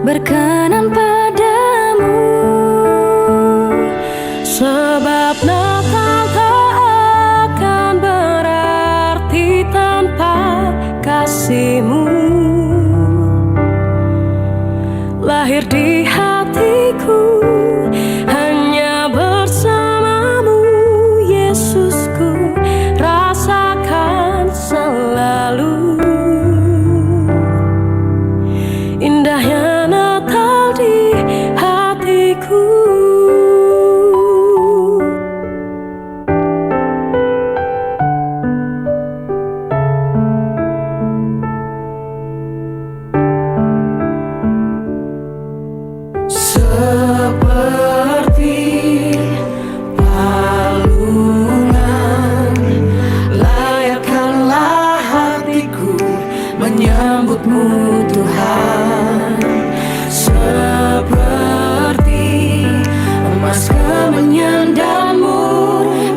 berkenan padamu, sebab Natal tak akan berarti tanpa kasih-Mu. Lahir di hatiku hanya bersama-Mu, Yesusku, rasakan selalu indahnya Natal di hatiku. Seperti palungan, layakkanlah hatiku menyambut-Mu, Tuhan. Seperti emas kemenyan-Mu,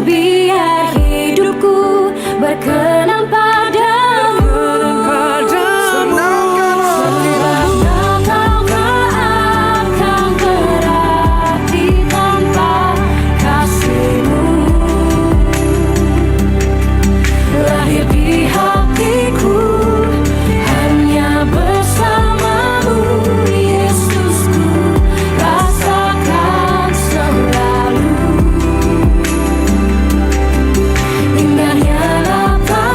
biar hidupku berkenan padamu. Indahnya Natal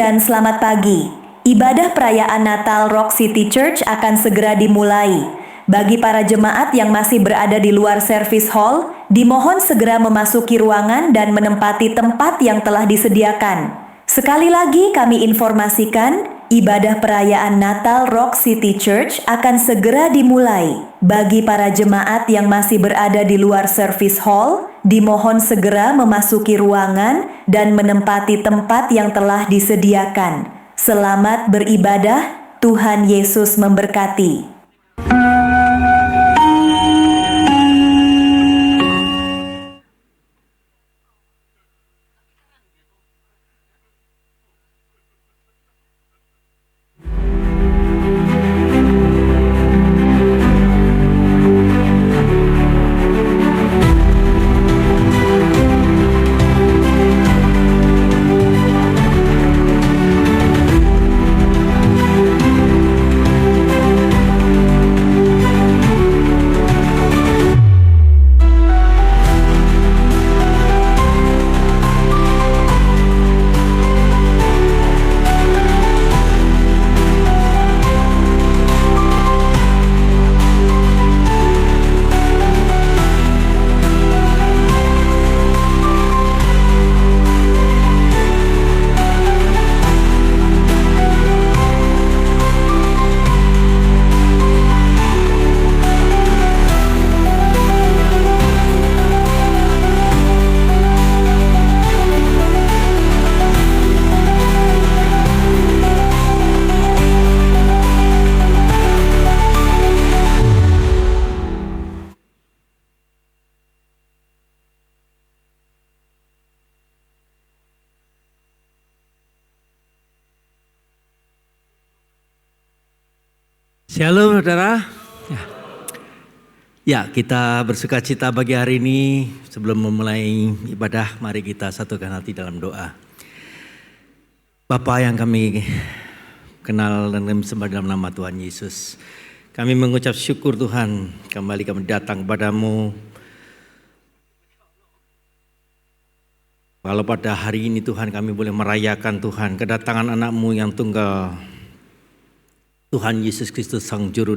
dan selamat pagi. Ibadah perayaan Natal Rock City Church akan segera dimulai. Bagi para jemaat yang masih berada di luar service hall, dimohon segera memasuki ruangan dan menempati tempat yang telah disediakan. Sekali lagi kami informasikan, ibadah perayaan Natal Rock City Church akan segera dimulai. Bagi para jemaat yang masih berada di luar service hall, dimohon segera memasuki ruangan dan menempati tempat yang telah disediakan. Selamat beribadah, Tuhan Yesus memberkati. Shalom saudara. Ya, kita bersuka cita bagi hari ini. Sebelum memulai ibadah, mari kita satukan hati dalam doa. Bapa yang kami kenal dan kami sembah dalam nama Tuhan Yesus, kami mengucap syukur Tuhan, kembali kami datang kepadamu. Kalau pada hari ini Tuhan kami boleh merayakan Tuhan kedatangan anak-Mu yang tunggal, Tuhan Yesus Kristus Sang Juru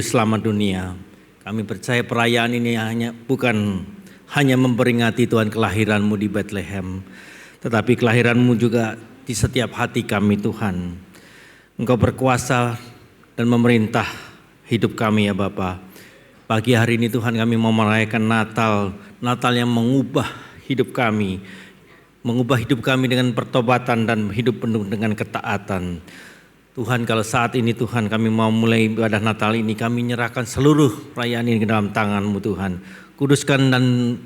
Selamat dunia. Kami percaya perayaan ini bukan hanya memperingati Tuhan kelahiran-Mu di Bethlehem, tetapi kelahiran-Mu juga di setiap hati kami Tuhan. Engkau berkuasa dan memerintah hidup kami ya Bapa. Pagi hari ini Tuhan kami mau merayakan Natal yang mengubah hidup kami dengan pertobatan dan hidup penuh dengan ketaatan. Tuhan, kalau saat ini Tuhan kami mau mulai ibadah Natal ini, kami nyerahkan seluruh perayaan ini ke dalam tangan-Mu Tuhan. Kuduskan dan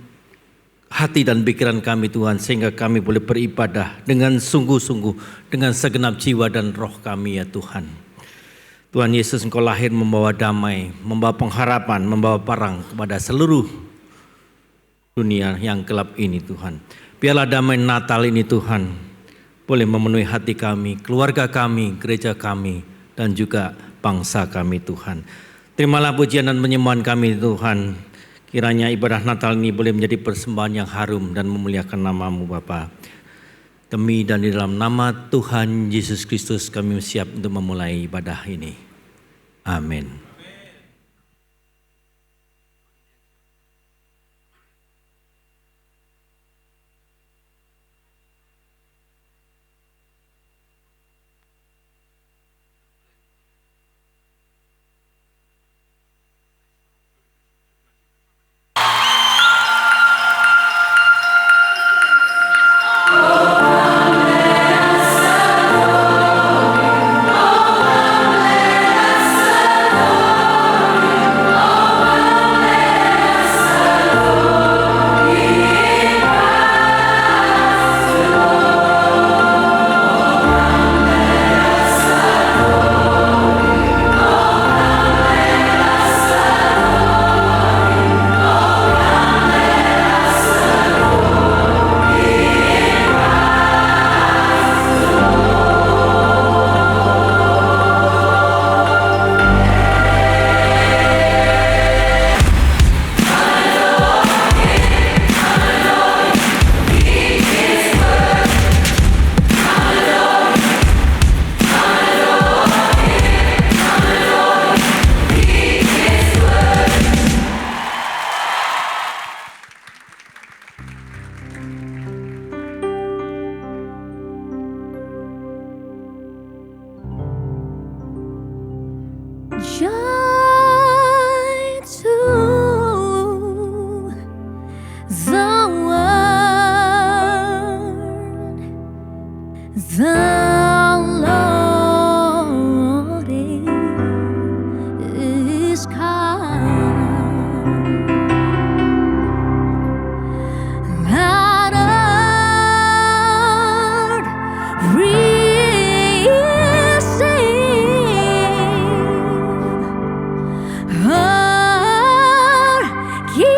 hati dan pikiran kami Tuhan, sehingga kami boleh beribadah dengan sungguh-sungguh, dengan segenap jiwa dan roh kami ya Tuhan. Tuhan Yesus, Engkau lahir membawa damai, membawa pengharapan, membawa parang kepada seluruh dunia yang gelap ini Tuhan. Biarlah damai Natal ini Tuhan boleh memenuhi hati kami, keluarga kami, gereja kami, dan juga bangsa kami Tuhan. Terimalah pujian dan penyembahan kami Tuhan. Kiranya ibadah Natal ini boleh menjadi persembahan yang harum dan memuliakan nama-Mu Bapa. Demi dan di dalam nama Tuhan Yesus Kristus kami siap untuk memulai ibadah ini. Amin. Oh The Lord is kind. Let earth receive her King.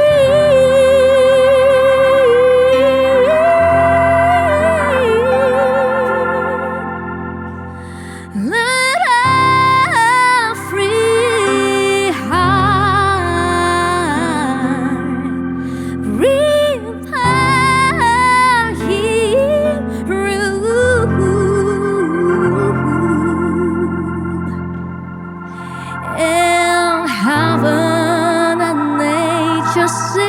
Let every heart prepare Him room. In heaven and nature sing,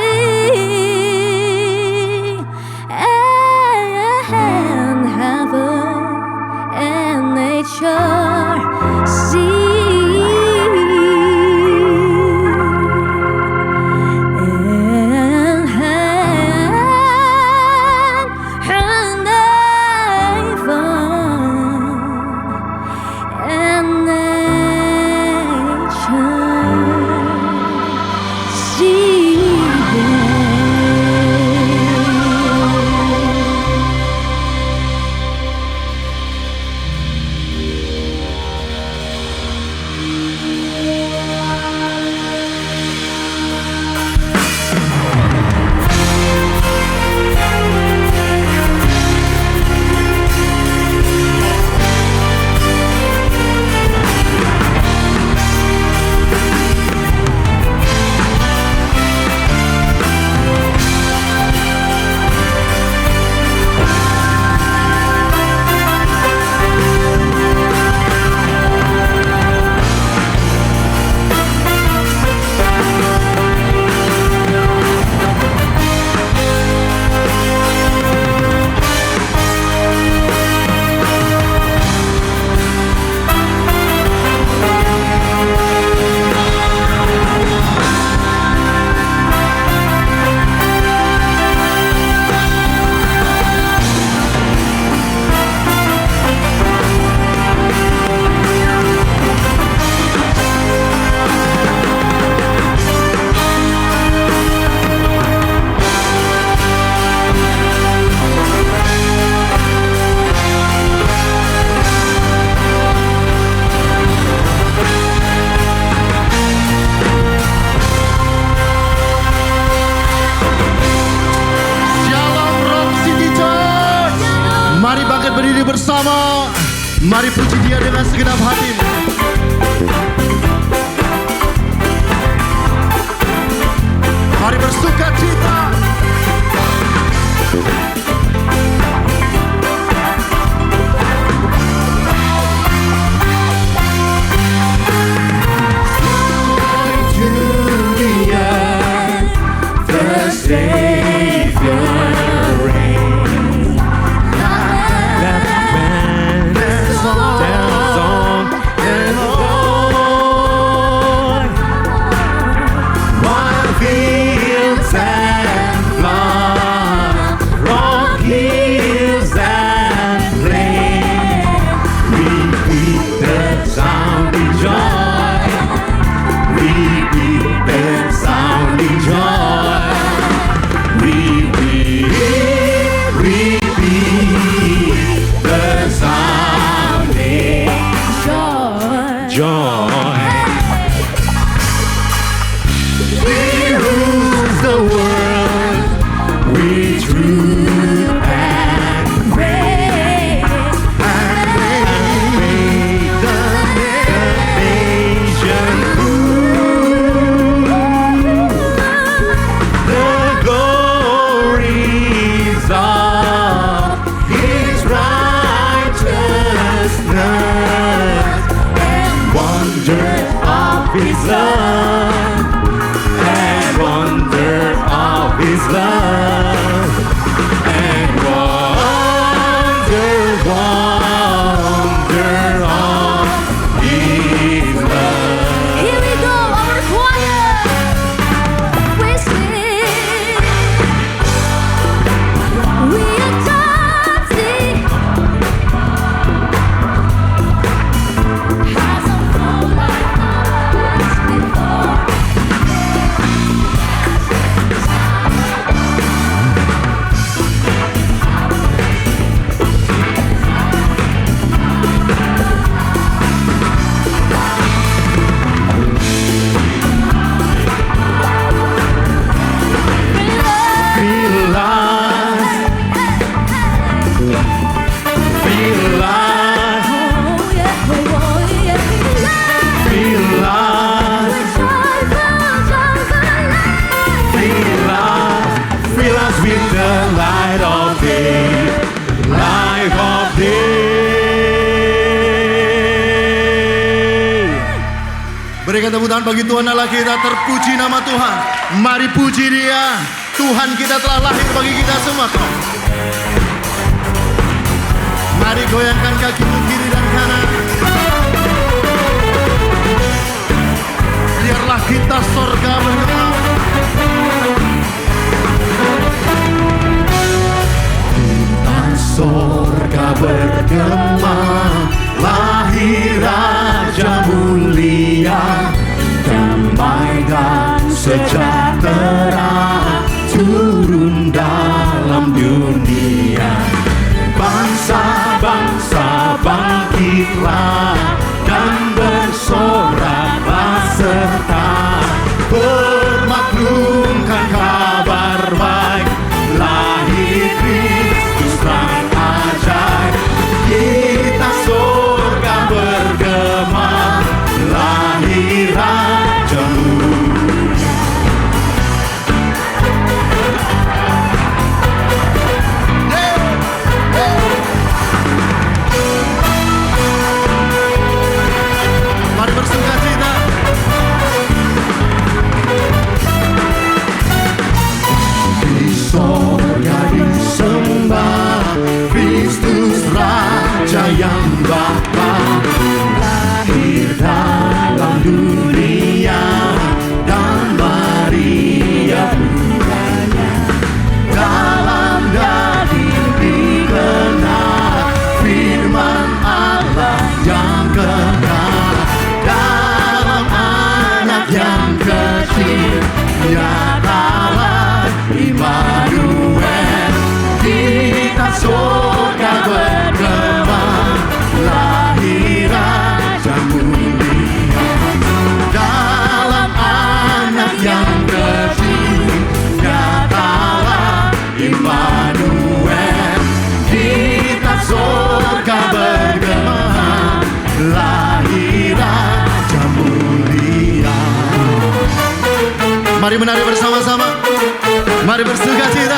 and heaven and nature sing, and heaven and nature Mari bangkit berdiri bersama. Mari puji Dia dengan segenap hati. Mari bersuka cita. Dunia, the Savior reigns. Let man dance on and on, while fields and flowers Berikan tepuk tangan bagi Tuhan Allah kita. Terpuji nama Tuhan. Mari puji Dia. Tuhan kita telah lahir bagi kita semua. Mari goyangkan kaki kiri dan kanan. Biarlah kita sorga bergema. Bintang sorga bergema, lahir Raja mulia, damai dan sejahtera turun dalam dunia. Bangsa-bangsa bangkitlah dan bersoraklah serta bermaklumkan kabar baik, lahir Kristus sang ajaib. Kita surga bergema, lahir Raja mulia. Mari bersukacita. Di sorga disembah Kristus Raja yang Bapa, lahir dalam dunia dan Maria budanya. Dalam daging dikenal firman Allah yang kekal, dalam anak yang kecil nyatalah Immanuel. Kita surga bergema, lahir Raja mulia. Dalam anak yang kecil nyatalah Immanuel. Kita surga bergema, lahir Raja mulia. Mari menari bersama-sama. Mari bersukacita.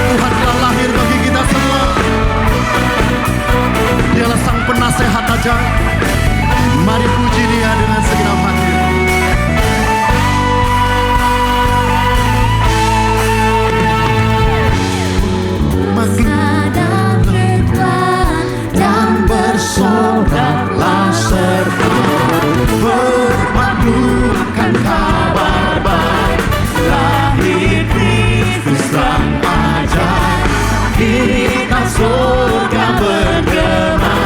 Tuhan telah lahir bagi kita semua. Dialah sang penasehat ajaib. Mari puji Dia dengan segenap hati. Sadar berkuat dan bersoraklah serta bermaklumkan kabar baik, lahir Kristus sang ajaib. Kita surga bergema,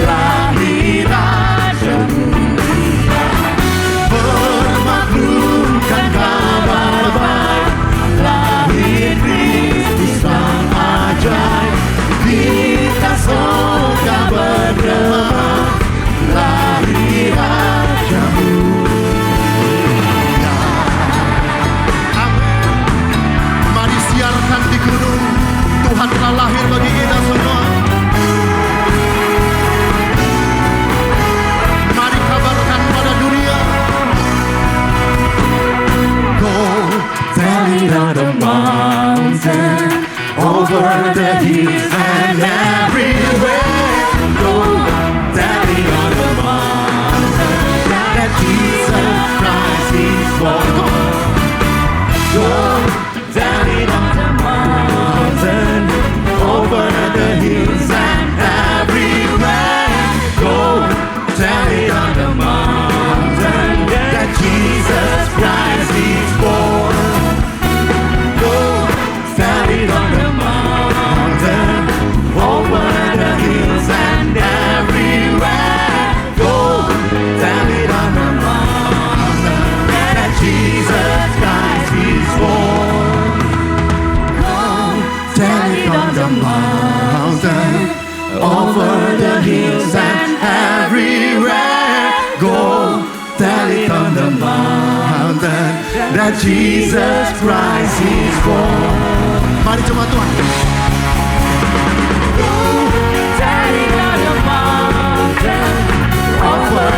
lahir Raja mulia. Bermaklumkan kabar baik, lahir Kristus sang ajaib. Kita surga bergema, lahir Raja mulia. Amin. Mari siarkan di gunung, Tuhan telah lahir bagi kita semua. Mari kabarkan pada dunia. Go tell it on the mountain, over the hills and everywhere. Go tell it on the mountain that Jesus Christ is born. Go tell it on the mountain, over the hills and everywhere. Go tell it on the mountain that Jesus Christ is born. Go tell it on the mountain, over the hills and everywhere. Go tell it on the mountain that Jesus Christ is born. Go tell it on the mountain, over the hills and everywhere. Go tell it on the mountain that Jesus Christ is born. Mari jemaat Tuhan. Go tell it on the mountain, over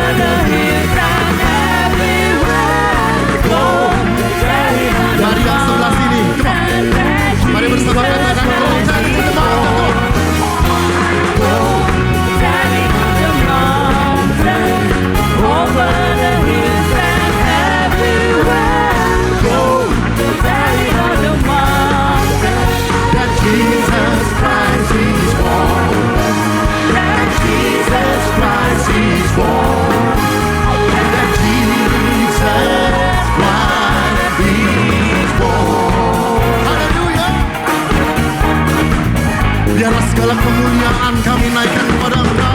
Segala kemuliaan kami naikkan kepada Engkau.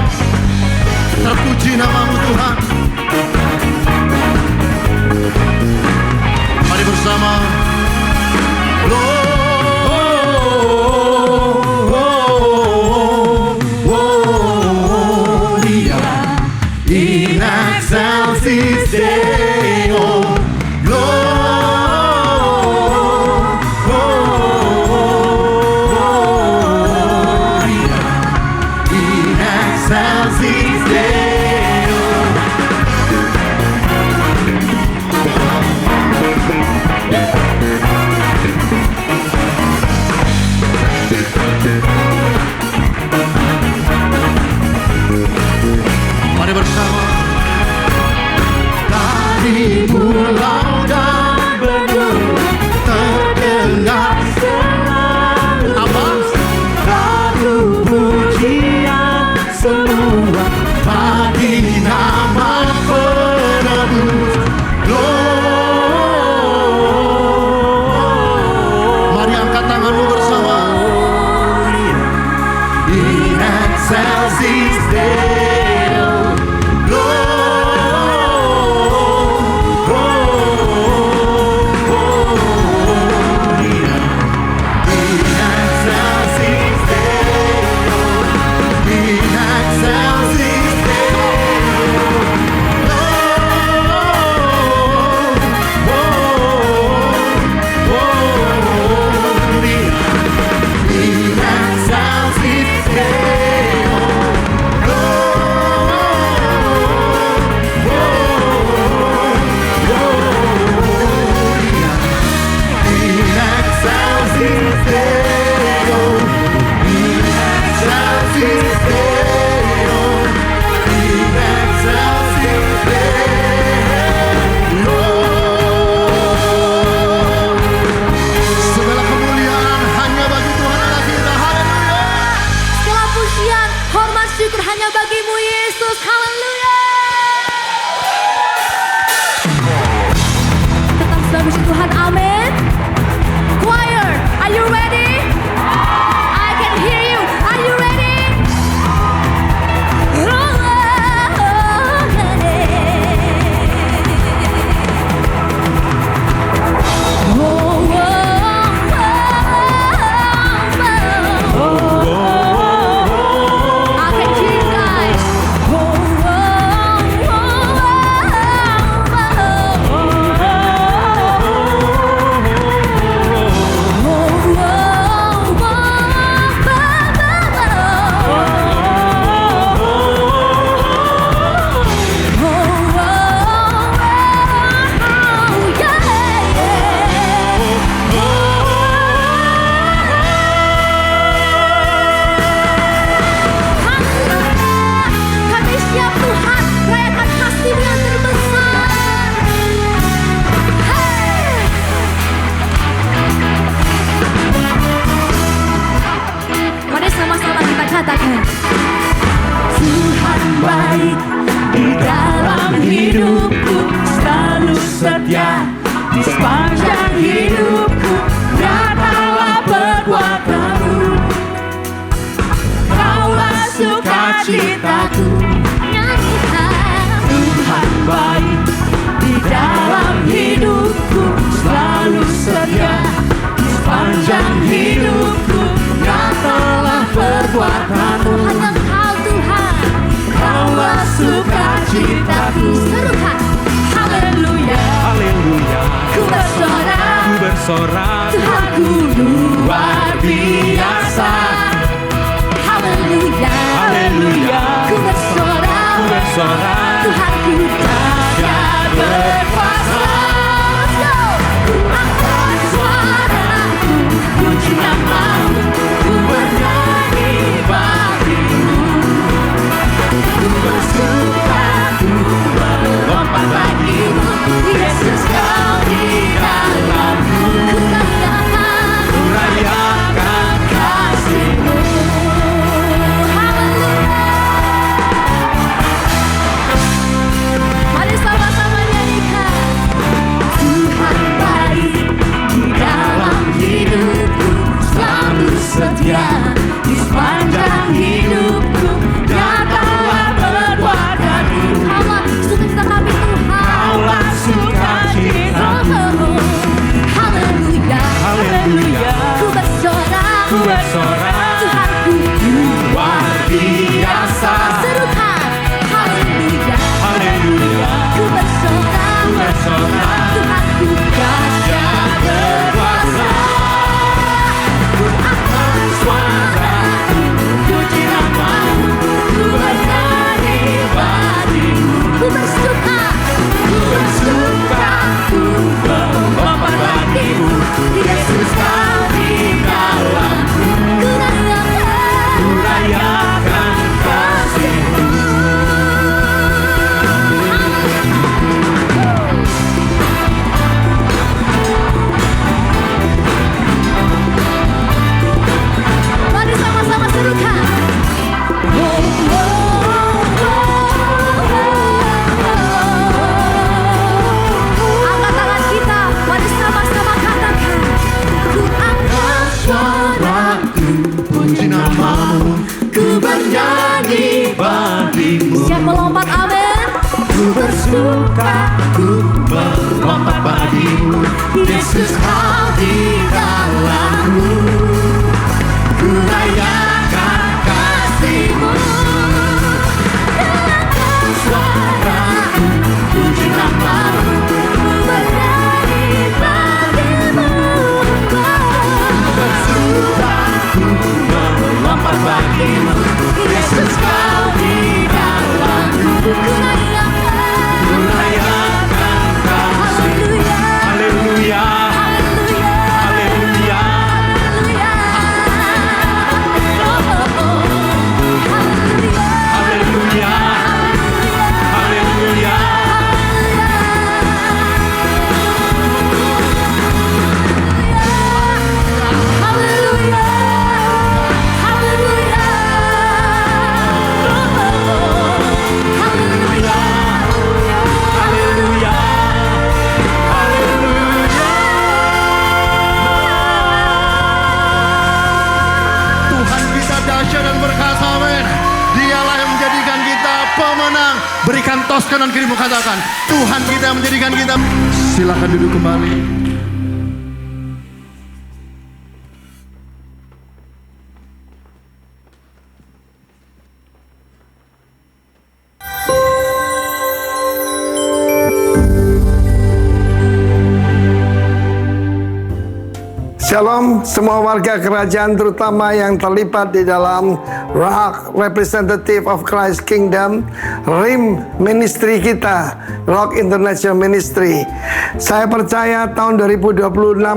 Terpuji nama-Mu Tuhan. Mari bersama. Gloria in excelsis Deo. Gloria in excelsis Deo. Mari bersama. Dari pulau dan benua terdengar apa? Lagu pujian semua bagi nama penebus. Mari angkat tanganmu bersama. In excelsis Deo. Segala kemuliaan hanya bagi Tuhan Allah kita. Haleluya. Segala pujian, hormat, syukur hanya bagimu Yesus. Haleluya. Tetap selalu puji Tuhan. Amin. Choir, are you ready? I can hear you. Are you ready? I can hear you guys. Kami siap Tuhan, rayakan kasih-Mu yang terbesar. Hey! Mari sama-sama kita katakan. Tuhan baik di dalam hidupku, selalu setia di sepanjang hidupku. Nyatalah perbuatan-Mu, Kaulah sukacitaku. Nyanyikan. Tuhan baik di dalam hidupku, selalu setia di sepanjang hidupku. Nyatalah perbuatan-Mu, Tuhan Engkau Tuhan. Kaulah sukacitaku. Serukan. Haleluya. Haleluya, Ku bersorak. ku bersorak, Tuhanku luar biasa. Haleluya. Haleluya, Ku bersorak. ku bersorak, Tuhanku dahsyat berkuasa. Let's go. Ku angkat suaraku, puji nama-Mu, ku bernyanyi bagi-Mu. Ku bersuka, ku melompat bagi-Mu. Yesus Kau di dalamku. Ku rayakan, ku rayakan kasih-Mu. Haleluya. Mari ku bersorak, Tuhanku luar biasa. serukan haleluya, Haleluya, ku bersorak, ku bersorak, Tuhanku dahsyat berkuasa. Ku angkat suaraku, puji namamu, ku bernyanyi bagimu, ku bersuka, ku bersuka, ku melompat bagimu. Yesus kau di dalamku, ku Rayakan kasih-Mu. Mari sama-sama serukan. Angkat tangan kita, mari sama-sama katakan. Ku angkat suaraku, Puji namamu, Ku bernyanyi bagimu. siap melompat, amin. Ku bersuka, ku melompat bagimu. Yesus kau di dalamku, ku rayakan kasih-Mu. Suaraku, puji namamu, Ku bernyanyi bagimu. bersuka, ku melompat bagimu. Yesus kau di dalamku, Ku rayakan. ku rayakan kasih-Mu. Haleluya. Haleluya, Haleluya. haleluya, Haleluya. haleluya, haleluya. Haleluya. Haleluya. Haleluya. Haleluya, haleluya. Tuhan kita dahsyat dan berkasa, amin. Dialah yang menjadikan kita pemenang. Berikan tos kanan kirimu, katakan, Tuhan kita yang menjadikan kita. Silakan duduk kembali. Shalom semua warga kerajaan, terutama yang terlibat di dalam Rock Representative of Christ Kingdom, RIM ministry kita, Rock International Ministry. Saya percaya tahun 2026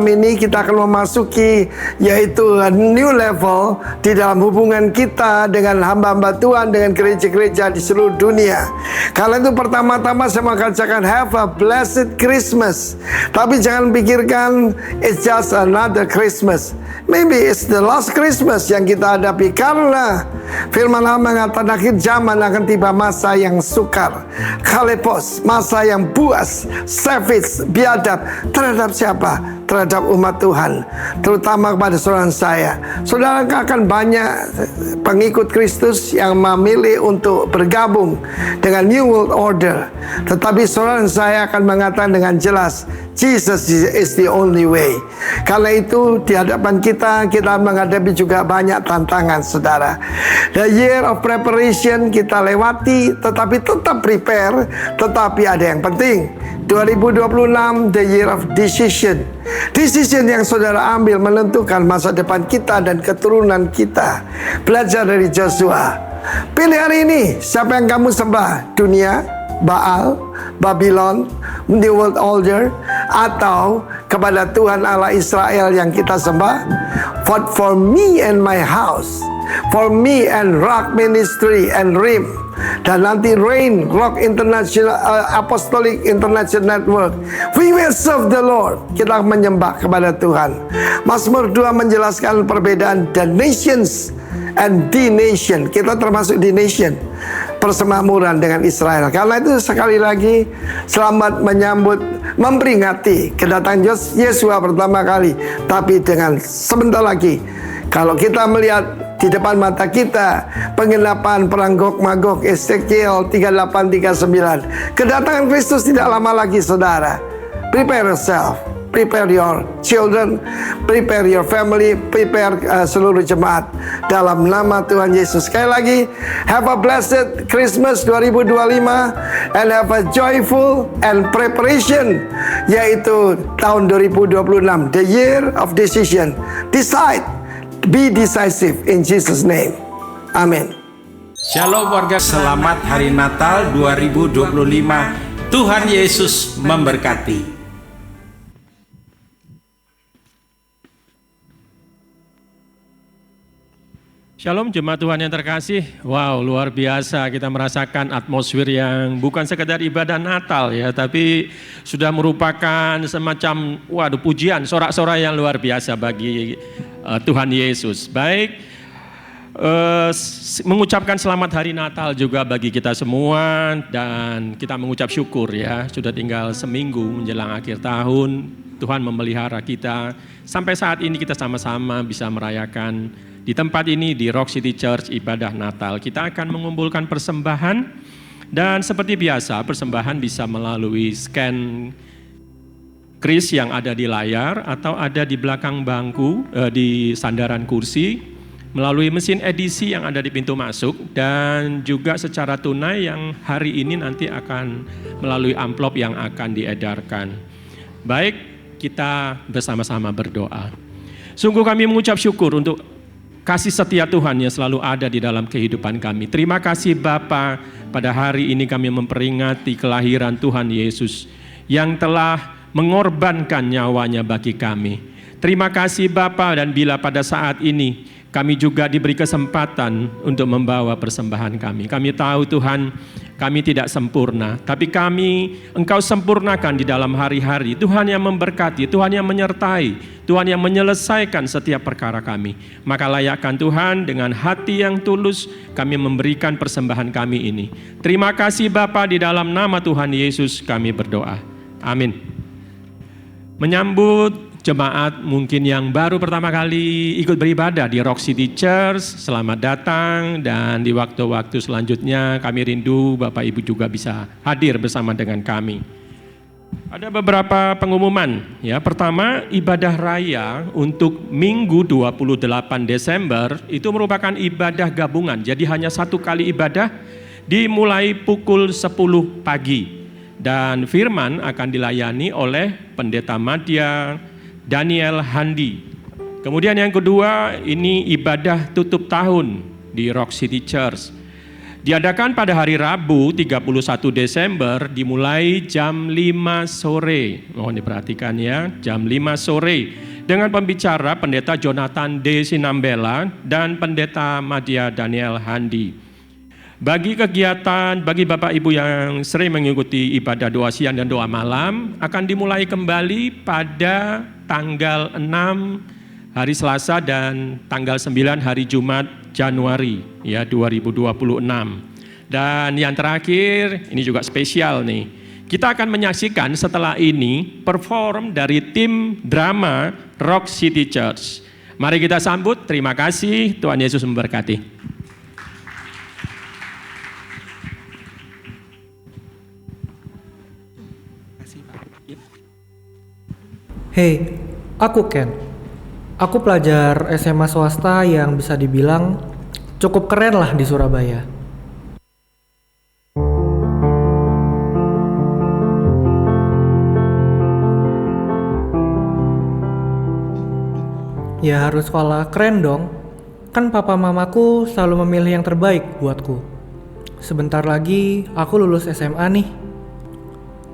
ini kita akan memasuki yaitu a new level di dalam hubungan kita dengan hamba-hamba Tuhan, dengan gereja-gereja di seluruh dunia. Karena itu pertama-tama saya mau katakan have a blessed Christmas. Tapi jangan pikirkan it's just another Christmas. Maybe it's the last Christmas yang kita hadapi, karena firman Allah mengatakan akhir zaman akan tiba masa yang sukar, kalepos, masa yang buas, savage, biadab. Terhadap siapa? Terhadap umat Tuhan, terutama kepada saudara saya. Saudara akan banyak pengikut Kristus yang memilih untuk bergabung dengan New World Order. Tetapi saudara saya akan mengatakan dengan jelas, Jesus is the only way. Karena itu di hadapan kita menghadapi juga banyak tantangan, saudara. The year of preparation kita lewati, tetapi tetap prepare. Tetapi ada yang penting, 2026 the year of decision. Decision yang saudara ambil menentukan masa depan kita dan keturunan kita. Belajar dari Joshua. Pilih hari ini, siapa yang kamu sembah? Dunia, Baal, Babylon, New World Order, atau kepada Tuhan Allah Israel yang kita sembah? For me and my house, for me and Rock Ministry and RIM, dan nanti RAIN, Rock International Apostolic International Network, we will serve the Lord. Kita menyembah kepada Tuhan. Mazmur 2 menjelaskan perbedaan the nations and the nation. Kita termasuk the nation, persemakmuran dengan Israel. Karena itu sekali lagi selamat menyambut, memperingati kedatangan Yesus pertama kali. Tapi dengan sebentar lagi, kalau kita melihat di depan mata kita penggenapan perang Gog Magog, Ezekiel 38-39, kedatangan Kristus tidak lama lagi, saudara. Prepare yourself. prepare your children, prepare your family, prepare seluruh jemaat dalam nama Tuhan Yesus. Sekali lagi, have a blessed Christmas 2025 and have a joyful and preparation, yaitu tahun 2026, the year of decision. Decide, be decisive in Jesus' name. Amin. Shalom warga, selamat Hari Natal 2025. Tuhan Yesus memberkati. Shalom jemaat Tuhan yang terkasih. Wow, luar biasa kita merasakan atmosfer yang bukan sekedar ibadah Natal ya, tapi sudah merupakan semacam pujian, sorak-sorai yang luar biasa bagi Tuhan Yesus. Baik, mengucapkan selamat Hari Natal juga bagi kita semua, dan kita mengucap syukur ya, sudah tinggal seminggu menjelang akhir tahun. Tuhan memelihara kita sampai saat ini, kita sama-sama bisa merayakan di tempat ini di Rock City Church ibadah Natal. Kita akan mengumpulkan persembahan, dan seperti biasa persembahan bisa melalui scan kris yang ada di layar atau ada di belakang bangku di sandaran kursi, melalui mesin edisi yang ada di pintu masuk, dan juga secara tunai yang hari ini nanti akan melalui amplop yang akan diedarkan. Baik, kita bersama-sama berdoa. Sungguh kami mengucap syukur untuk kasih setia Tuhan yang selalu ada di dalam kehidupan kami. Terima kasih Bapa, pada hari ini kami memperingati kelahiran Tuhan Yesus yang telah mengorbankan nyawanya bagi kami. Terima kasih Bapa, dan bila pada saat ini kami juga diberi kesempatan untuk membawa persembahan kami. Kami tahu Tuhan, kami tidak sempurna, tapi Engkau sempurnakan di dalam hari-hari. Tuhan yang memberkati, Tuhan yang menyertai, Tuhan yang menyelesaikan setiap perkara kami. Maka layakkan Tuhan dengan hati yang tulus kami memberikan persembahan kami ini. Terima kasih Bapa, di dalam nama Tuhan Yesus kami berdoa. Amin. Menyambut jemaat mungkin yang baru pertama kali ikut beribadah di Rock City Church, selamat datang, dan di waktu-waktu selanjutnya kami rindu Bapak Ibu juga bisa hadir bersama dengan kami. Ada beberapa pengumuman ya. Pertama, ibadah raya untuk Minggu 28 Desember itu merupakan ibadah gabungan. Jadi hanya satu kali ibadah, dimulai pukul 10 pagi. Dan firman akan dilayani oleh Pendeta Madya Daniel Handi. Kemudian yang kedua, ini ibadah tutup tahun di Rock City Church. Diadakan pada hari Rabu 31 Desember dimulai jam 5 sore. Mohon diperhatikan ya, jam 5 sore. Dengan pembicara Pendeta Jonathan D. Sinambela dan Pendeta Madya Daniel Handi. Bagi kegiatan, bagi Bapak Ibu yang sering mengikuti ibadah doa siang dan doa malam, akan dimulai kembali pada tanggal 6 hari Selasa dan tanggal 9 hari Jumat Januari ya 2026. Dan yang terakhir, ini juga spesial nih. Kita akan menyaksikan setelah ini perform dari tim drama Rock City Church. Mari kita sambut, terima kasih, Tuhan Yesus memberkati. Hey, aku Ken. Aku pelajar SMA swasta yang bisa dibilang cukup keren lah di Surabaya. Ya harus sekolah keren dong. Kan papa mamaku selalu memilih yang terbaik buatku. Sebentar lagi aku lulus SMA nih.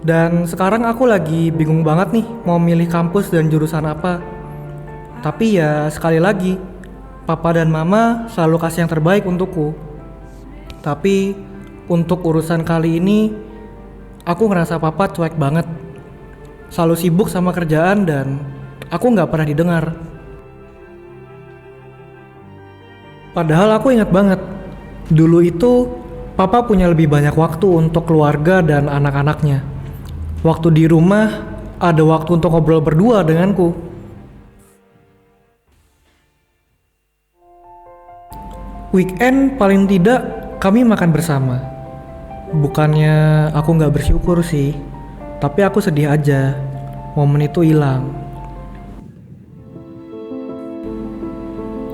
Dan sekarang aku lagi bingung banget nih mau milih kampus dan jurusan apa. Tapi ya sekali lagi, papa dan mama selalu kasih yang terbaik untukku. Tapi untuk urusan kali ini, aku ngerasa papa cuek banget. Selalu sibuk sama kerjaan dan aku gak pernah didengar. Padahal aku ingat banget, dulu itu papa punya lebih banyak waktu untuk keluarga dan anak-anaknya. Waktu di rumah, ada waktu untuk ngobrol berdua denganku. Weekend paling tidak kami makan bersama. Bukannya aku gak bersyukur sih, tapi aku sedih aja. momen itu hilang.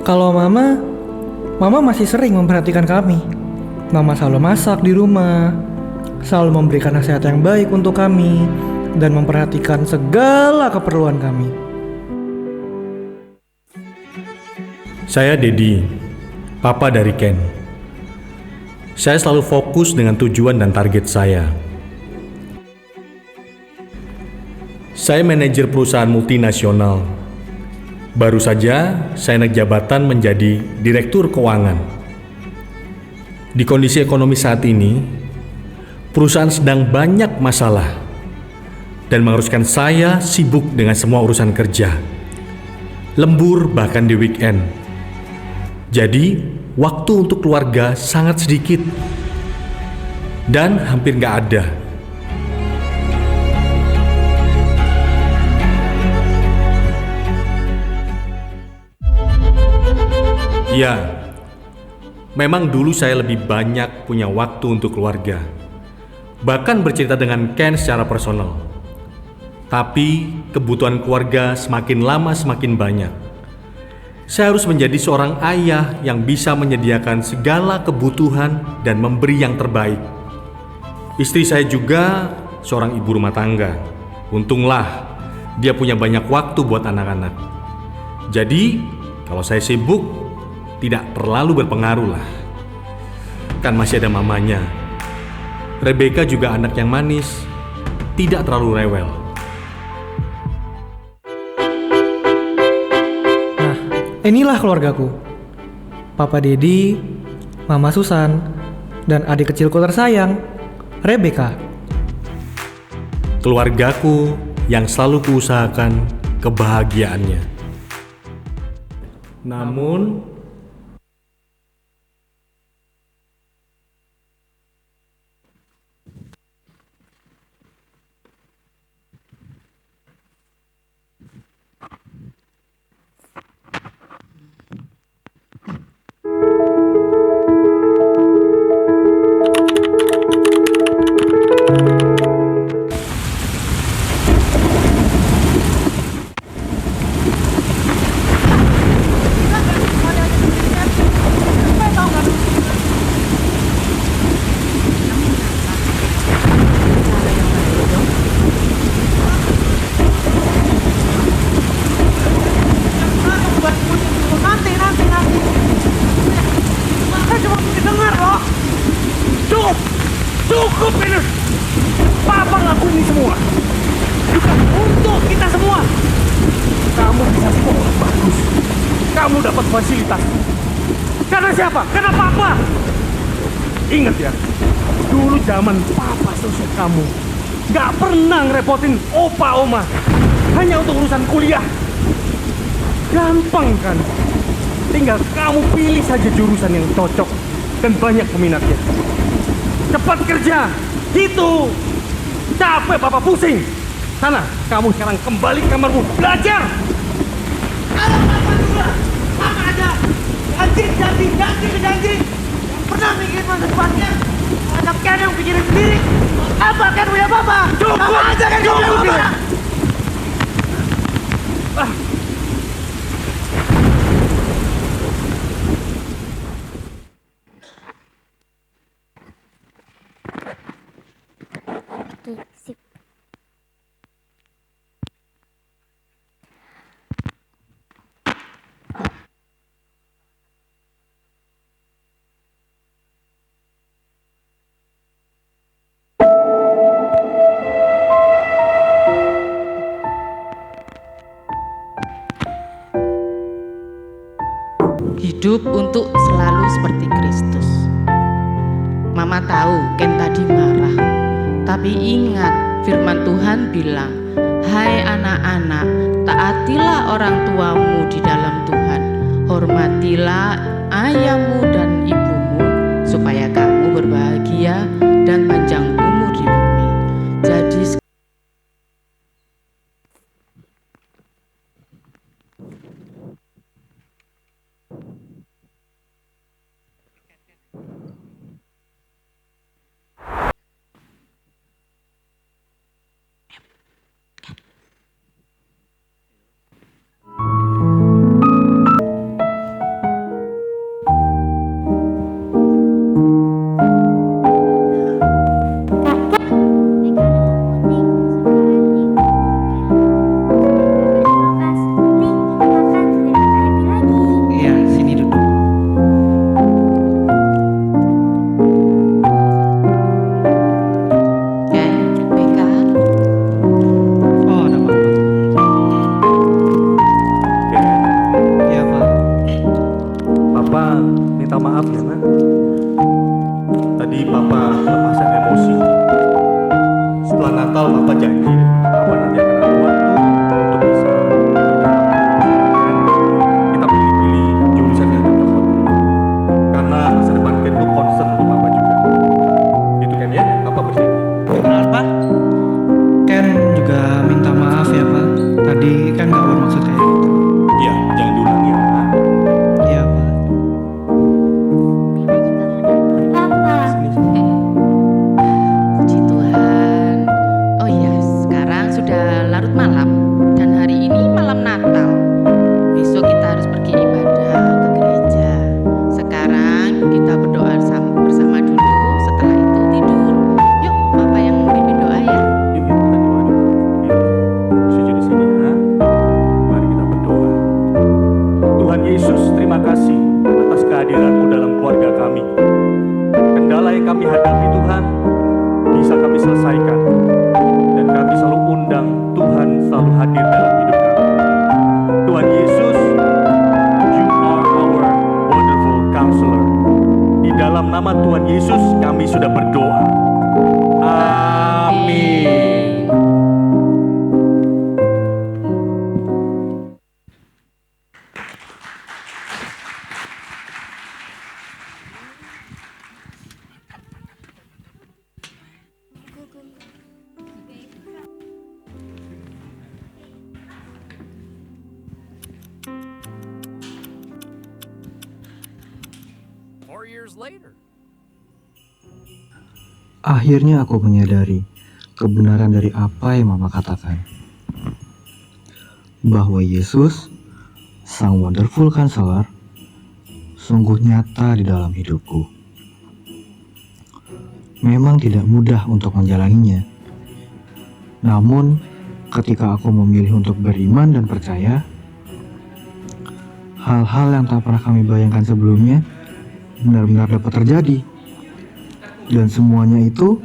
Kalau Mama masih sering memperhatikan kami. Mama selalu masak di rumah, selalu memberikan nasihat yang baik untuk kami, dan memperhatikan segala keperluan kami. Saya Dedi, papa dari Ken. Saya selalu fokus dengan tujuan dan target saya. Saya manajer perusahaan multinasional. Baru saja saya naik jabatan menjadi direktur keuangan. Di kondisi ekonomi saat ini, perusahaan sedang banyak masalah dan mengharuskan saya sibuk dengan semua urusan kerja, lembur bahkan di weekend. Jadi, waktu untuk keluarga sangat sedikit dan hampir nggak ada. Ya, memang dulu saya lebih banyak punya waktu untuk keluarga, bahkan bercerita dengan Ken secara personal. Tapi kebutuhan keluarga semakin lama semakin banyak. Saya harus menjadi seorang ayah yang bisa menyediakan segala kebutuhan dan memberi yang terbaik. Istri saya juga seorang ibu rumah tangga. Untunglah dia punya banyak waktu buat anak-anak. Jadi kalau saya sibuk, tidak terlalu berpengaruh lah. Kan masih ada mamanya. Rebecca juga anak yang manis, tidak terlalu rewel. Nah, inilah keluargaku. Papa Dedi, Mama Susan, dan adik kecilku tersayang, Rebecca. Keluargaku yang selalu kuusahakan kebahagiaannya. Namun, Cukup ini. Papa ngelakuin ini semua bukan untuk kita semua. Kamu bisa sekolah bagus, kamu dapat fasilitas. Karena siapa? Karena Papa. Ingat ya, dulu zaman Papa susah kamu gak pernah ngerepotin opa oma hanya untuk urusan kuliah. Gampang kan? Tinggal kamu pilih saja jurusan yang cocok dan banyak peminatnya. Cepat kerja, gitu. Capek Papa pusing. Sana, kamu sekarang kembali ke kamarmu, belajar. Kalau Papa juga, apa aja. Janji. Pernah mikir masa depannya? Anak Ken yang pikirin sendiri. Apa Ken punya Papa? Cukup. Apa aja Ken punya Papa? Hidup untuk selalu seperti Kristus. Mama tahu Ken tadi marah, tapi ingat firman Tuhan bilang, hai anak-anak, taatilah orang tuamu di dalam Tuhan, hormatilah ayahmu dan ibumu, supaya kamu berbahagia dan panjang umur di bumi. Jadi Papa minta maaf ya nak. Tadi Papa lepasan emosi. Setelah Natal Papa janji Papa nanti akan ada waktu untuk bisa kita pilih-pilih jurusan yang cocok. Karena masa depan Ken itu concern untuk Papa juga. Itu kan ya, Papa berjanji. Benar Pak. Ken juga minta maaf ya Pak. Tadi kan nggak bermaksud kayak gitu. Iya, jangan diulangi ya. Iya Pak. Puji Tuhan. Oh iya, sekarang sudah larut malam dan hari ini malam Natal. Besok kita harus pergi ibadah ke gereja. Sekarang kita berdoa bersama dulu, setelah itu tidur. Yuk, Papa yang pimpin doa ya. Yuk, kita doa dulu. Sujud di sini ya. Mari kita berdoa. Tuhan Yesus, terima kasih atas kehadiran-Mu dalam keluarga kami. Kendala yang kami hadapi Tuhan, bisa kami selesaikan. Dan kami selalu undang Tuhan selalu hadir dalam hidup kami. Tuhan Yesus, You are our wonderful counselor. Di dalam nama Tuhan Yesus kami sudah berdoa. Amin. Akhirnya aku menyadari kebenaran dari apa yang Mama katakan. Bahwa Yesus, Sang Wonderful Counselor, sungguh nyata di dalam hidupku. Memang tidak mudah untuk menjalaninya. Namun, ketika aku memilih untuk beriman dan percaya, hal-hal yang tak pernah kami bayangkan sebelumnya benar-benar dapat terjadi. Dan semuanya itu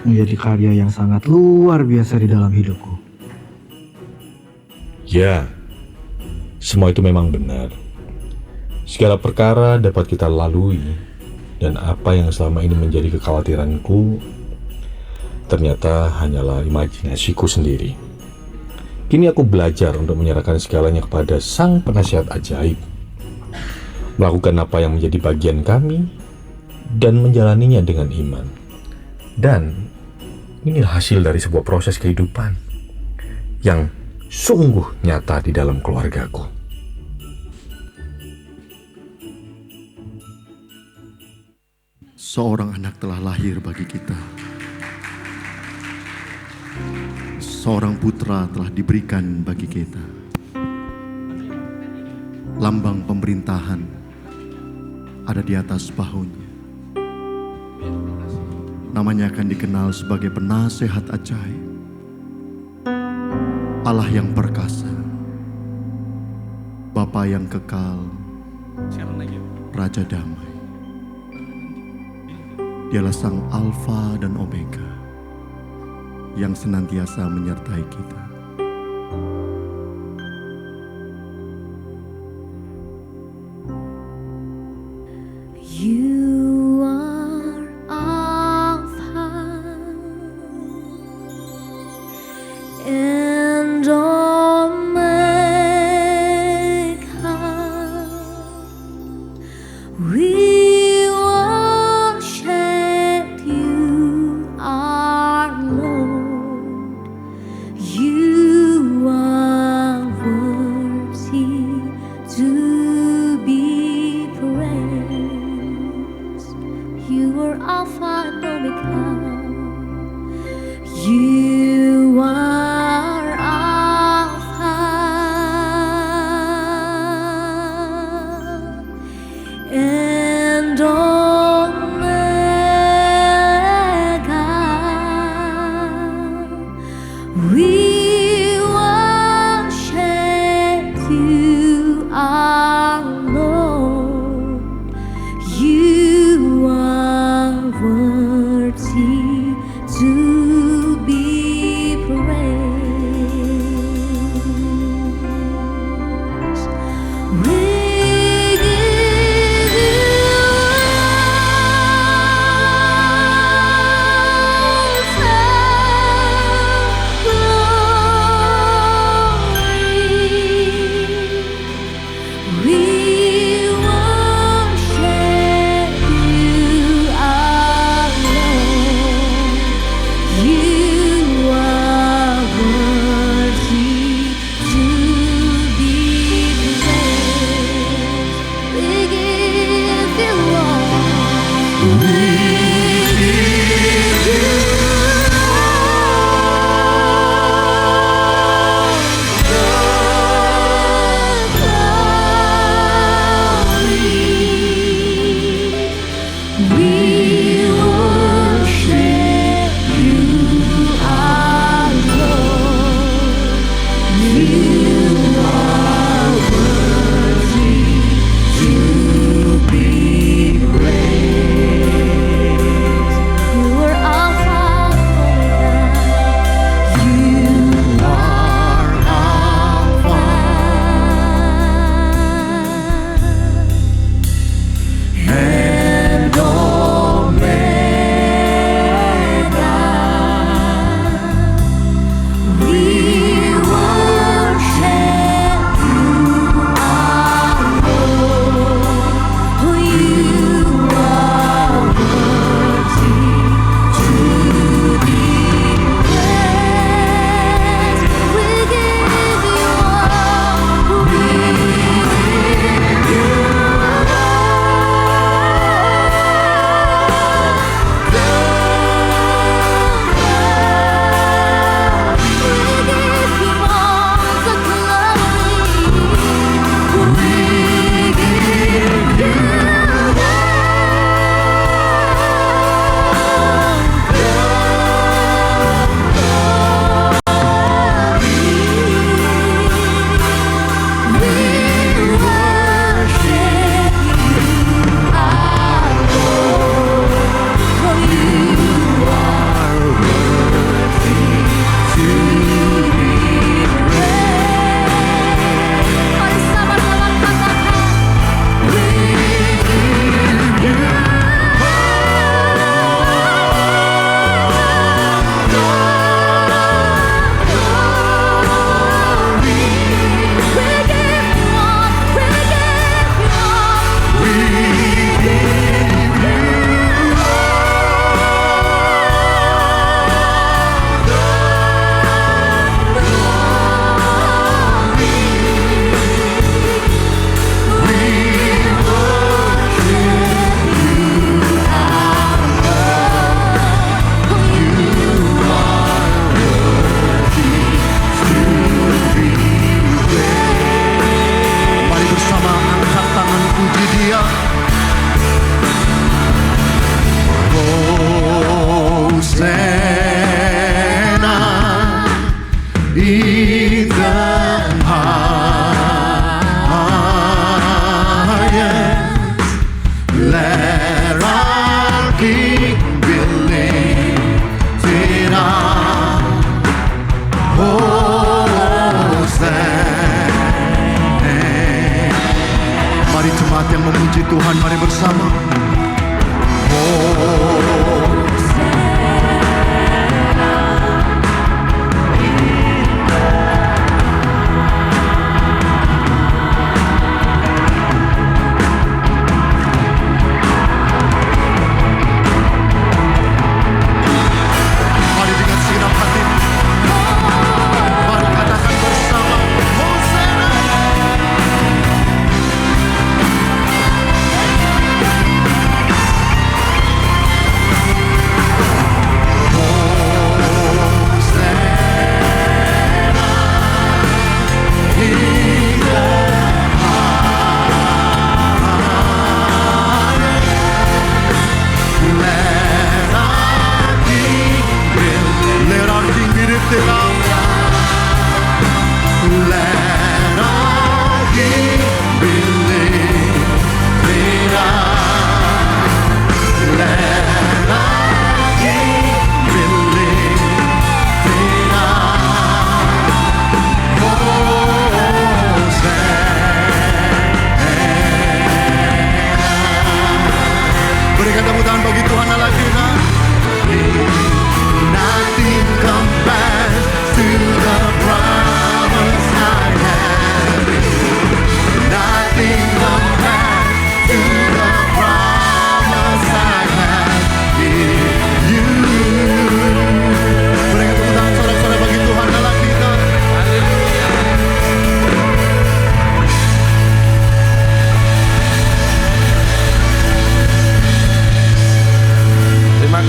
menjadi karya yang sangat luar biasa di dalam hidupku. Ya, semua itu memang benar. Segala perkara dapat kita lalui, dan apa yang selama ini menjadi kekhawatiranku ternyata hanyalah imajinasiku sendiri. Kini aku belajar untuk menyerahkan segalanya kepada Sang Penasihat Ajaib, melakukan apa yang menjadi bagian kami, dan menjalaninya dengan iman. Dan inilah hasil dari sebuah proses kehidupan yang sungguh nyata di dalam keluargaku. Seorang anak telah lahir bagi kita. Seorang putra telah diberikan bagi kita. Lambang pemerintahan ada di atas bahunya. Namanya akan dikenal sebagai Penasehat Ajaib, Allah yang perkasa, Bapa yang kekal, Raja damai. Dialah Sang Alfa dan Omega yang senantiasa menyertai kita. You are Alpha and Omega. We worship you, our Lord. You are worthy to be praised. You are Alpha and Omega. You are Alpha and Omega. We worship you, our Lord. You are worthy to be praised. We give Tuhan, mari bersama. Mari dengan segenap hati, mari katakan bersama, Hosana.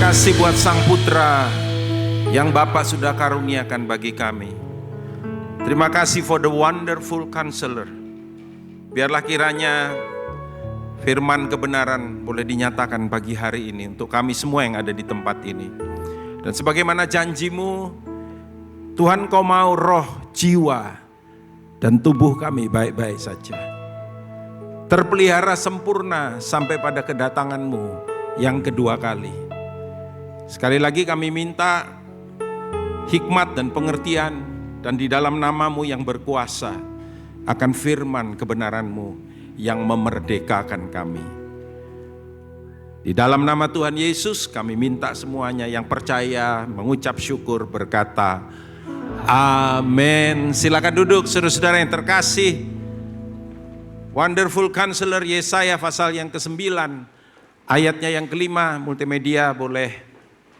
kasih buat Sang Putra yang Bapa sudah karuniakan bagi kami. Terima kasih for the wonderful counselor. Biarlah kiranya firman kebenaran boleh dinyatakan pagi hari ini untuk kami semua yang ada di tempat ini. Dan sebagaimana janjimu, Tuhan Kau mau roh, jiwa, dan tubuh kami baik-baik saja, terpelihara sempurna sampai pada kedatangan-Mu yang kedua kali. Sekali lagi kami minta hikmat dan pengertian, dan di dalam nama-Mu yang berkuasa akan firman kebenaran-Mu yang memerdekakan kami. Di dalam nama Tuhan Yesus kami minta semuanya yang percaya mengucap syukur berkata amin. Silakan duduk saudara-saudara yang terkasih. Wonderful Counselor Yesaya pasal yang ke-9 ayatnya yang ke-5. Multimedia boleh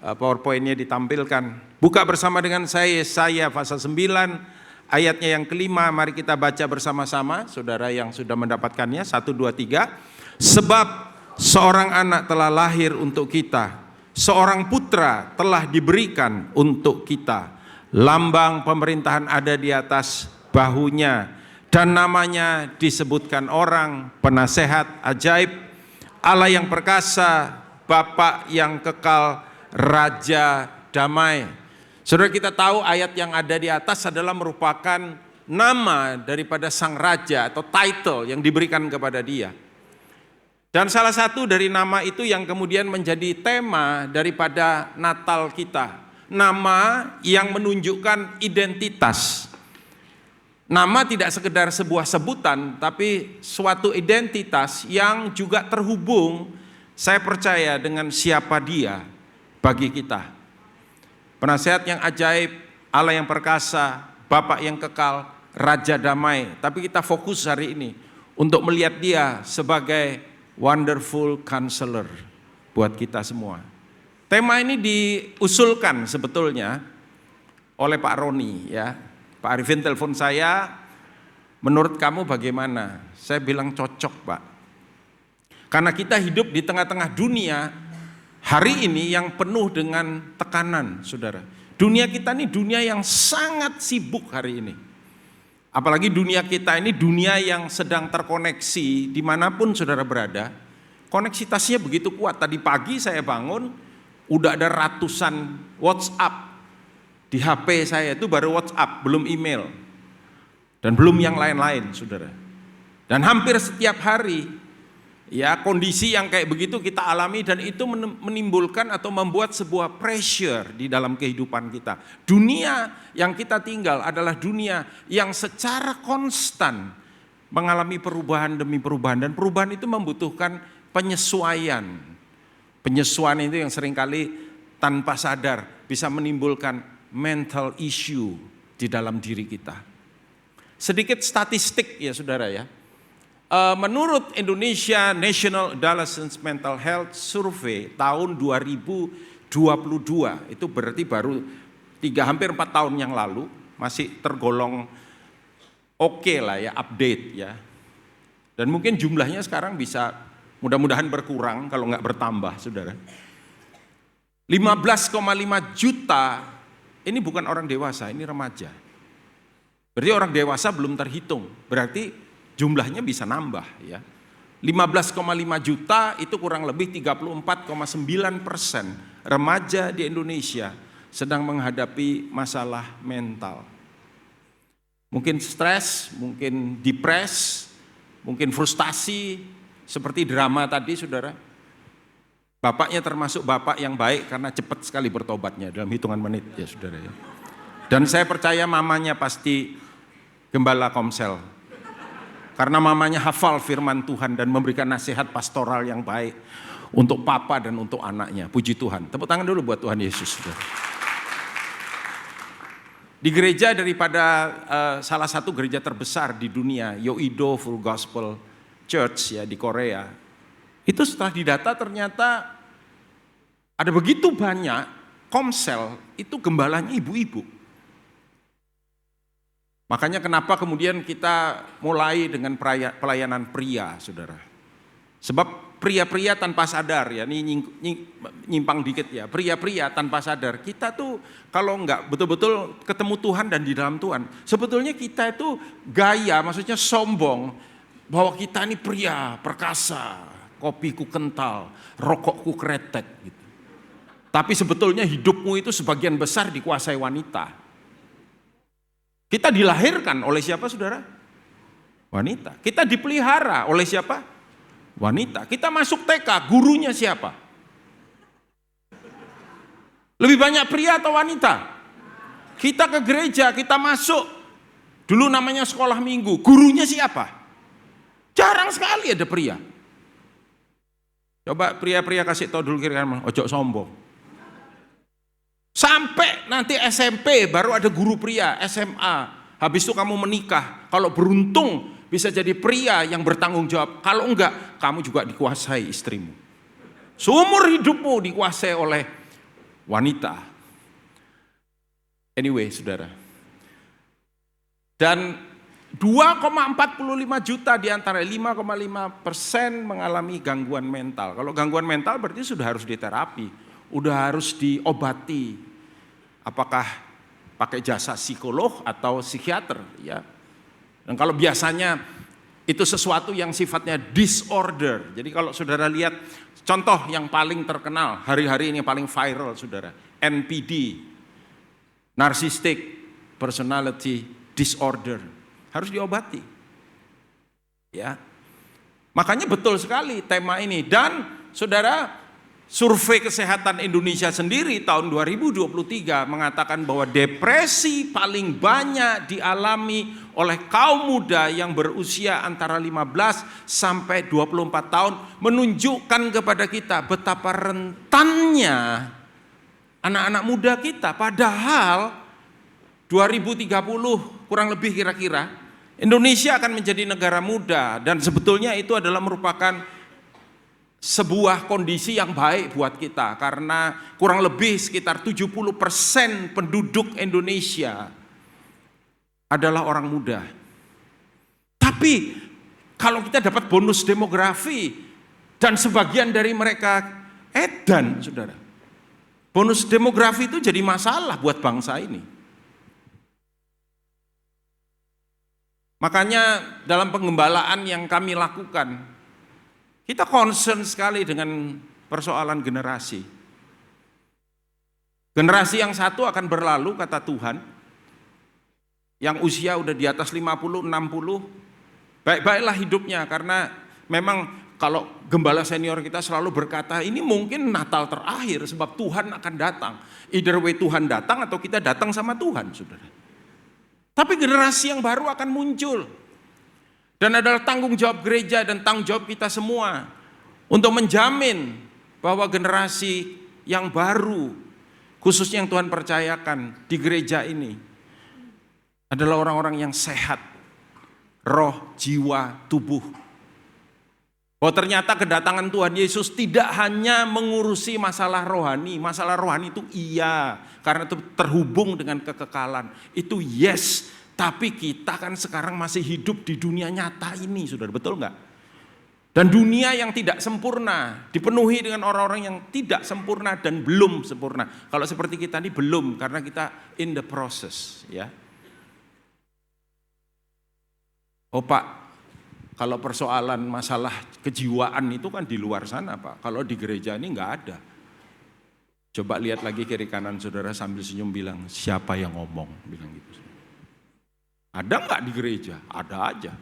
PowerPoint-nya ditampilkan. Buka bersama dengan saya Yesaya pasal 9 ayatnya yang ke-5. Mari kita baca bersama-sama. Saudara yang sudah mendapatkannya 1, 2, 3. Sebab seorang anak telah lahir untuk kita, seorang putra telah diberikan untuk kita. Lambang pemerintahan ada di atas bahunya, dan namanya disebutkan orang penasehat ajaib, Allah yang perkasa, Bapa yang kekal, Raja damai. Saudara, kita tahu ayat yang ada di atas adalah merupakan nama daripada sang raja atau title yang diberikan kepada dia. Dan salah satu dari nama itu yang kemudian menjadi tema daripada Natal kita. Nama yang menunjukkan identitas. Nama tidak sekedar sebuah sebutan, tapi suatu identitas yang juga terhubung, saya percaya, dengan siapa dia bagi kita. Penasehat yang ajaib, Allah yang perkasa, Bapa yang kekal, Raja damai. Tapi kita fokus hari ini untuk melihat dia sebagai wonderful counselor buat kita semua. Tema ini diusulkan sebetulnya oleh Pak Roni, ya. Pak Arifin telepon saya, menurut kamu bagaimana? Saya bilang cocok, Pak. Karena kita hidup di tengah-tengah dunia hari ini yang penuh dengan tekanan, saudara. Dunia kita ini dunia yang sangat sibuk hari ini. Apalagi dunia kita ini dunia yang sedang terkoneksi dimanapun saudara berada. Koneksitasnya begitu kuat. Tadi pagi saya bangun, udah ada ratusan WhatsApp di HP saya, itu baru WhatsApp, belum email. Dan belum yang lain-lain, saudara. Dan hampir setiap hari, ya, kondisi yang kayak begitu kita alami, dan itu menimbulkan atau membuat sebuah pressure di dalam kehidupan kita. Dunia yang kita tinggal adalah dunia yang secara konstan mengalami perubahan demi perubahan, dan perubahan itu membutuhkan penyesuaian. Penyesuaian itu yang seringkali tanpa sadar bisa menimbulkan mental issue di dalam diri kita. Sedikit statistik ya saudara ya. Menurut Indonesia National Adolescent Mental Health Survey tahun 2022, itu berarti baru hampir 4 tahun yang lalu, masih tergolong oke lah ya, update ya. Dan mungkin jumlahnya sekarang bisa mudah-mudahan berkurang kalau nggak bertambah, saudara. 15,5 juta, ini bukan orang dewasa, ini remaja. Berarti orang dewasa belum terhitung, berarti jumlahnya bisa nambah ya. 15,5 juta itu kurang lebih 34,9% remaja di Indonesia sedang menghadapi masalah mental. Mungkin stres, mungkin depres, mungkin frustasi, seperti drama tadi saudara. Bapaknya termasuk bapak yang baik karena cepat sekali bertobatnya dalam hitungan menit ya saudara ya. Dan saya percaya mamanya pasti gembala Komsel. Karena mamanya hafal firman Tuhan dan memberikan nasihat pastoral yang baik untuk papa dan untuk anaknya. Puji Tuhan. Tepuk tangan dulu buat Tuhan Yesus. Saudara. Di gereja daripada salah satu gereja terbesar di dunia, Yoido Full Gospel Church ya di Korea, itu setelah didata ternyata ada begitu banyak komsel itu gembalanya ibu-ibu. Makanya kenapa kemudian kita mulai dengan pelayanan pria, saudara. Sebab pria-pria tanpa sadar ya, ini nyimpang dikit ya, pria-pria tanpa sadar, kita tuh kalau enggak betul-betul ketemu Tuhan dan di dalam Tuhan, sebetulnya kita itu gaya, maksudnya sombong, bahwa kita ini pria, perkasa, kopiku kental, rokokku kretek gitu. Tapi sebetulnya hidupmu itu sebagian besar dikuasai wanita. Kita dilahirkan oleh siapa saudara? Wanita. Kita dipelihara oleh siapa? Wanita. Kita masuk TK, gurunya siapa? Lebih banyak pria atau wanita? Kita ke gereja, kita masuk. Dulu namanya sekolah minggu, gurunya siapa? Jarang sekali ada pria. Coba pria-pria kasih tahu dulu kira-kira, ojo sombong. Sampai nanti SMP baru ada guru pria, SMA. Habis itu kamu menikah. Kalau beruntung bisa jadi pria yang bertanggung jawab. Kalau enggak, kamu juga dikuasai istrimu. Seumur hidupmu dikuasai oleh wanita. Anyway, saudara. Dan 2,45 juta di antara 5,5% mengalami gangguan mental. Kalau gangguan mental berarti sudah harus diterapi, udah harus diobati. Apakah pakai jasa psikolog atau psikiater ya. Dan kalau biasanya itu sesuatu yang sifatnya disorder. Jadi kalau saudara lihat contoh yang paling terkenal hari-hari ini paling viral saudara, NPD, Narcissistic Personality Disorder, harus diobati. Ya. Makanya betul sekali tema ini. Dan saudara, survei kesehatan Indonesia sendiri tahun 2023 mengatakan bahwa depresi paling banyak dialami oleh kaum muda yang berusia antara 15 sampai 24 tahun, menunjukkan kepada kita betapa rentannya anak-anak muda kita. Padahal 2030 kurang lebih kira-kira Indonesia akan menjadi negara muda, dan sebetulnya itu adalah merupakan sebuah kondisi yang baik buat kita, karena kurang lebih sekitar 70% penduduk Indonesia adalah orang muda. Tapi kalau kita dapat bonus demografi dan sebagian dari mereka edan, saudara, bonus demografi itu jadi masalah buat bangsa ini. Makanya dalam pengembalaan yang kami lakukan, kita concern sekali dengan persoalan generasi. Generasi yang satu akan berlalu, kata Tuhan, yang usia udah di atas 50, 60, baik-baiklah hidupnya, karena memang kalau gembala senior kita selalu berkata, ini mungkin Natal terakhir sebab Tuhan akan datang. Either way Tuhan datang atau kita datang sama Tuhan, saudara. Tapi generasi yang baru akan muncul. Dan adalah tanggung jawab gereja dan tanggung jawab kita semua untuk menjamin bahwa generasi yang baru, khususnya yang Tuhan percayakan di gereja ini, adalah orang-orang yang sehat, roh, jiwa, tubuh. Bahwa ternyata kedatangan Tuhan Yesus tidak hanya mengurusi masalah rohani itu iya, karena itu terhubung dengan kekekalan, itu yes. Tapi kita kan sekarang masih hidup di dunia nyata ini, saudara, betul nggak? Dan dunia yang tidak sempurna, dipenuhi dengan orang-orang yang tidak sempurna dan belum sempurna. Kalau seperti kita ini belum, karena kita in the process, ya. Oh Pak, kalau persoalan masalah kejiwaan itu kan di luar sana Pak. Kalau di gereja ini nggak ada. Coba lihat lagi kiri kanan saudara sambil senyum bilang, siapa yang ngomong? Bilang gitu. Ada nggak di gereja? Ada aja.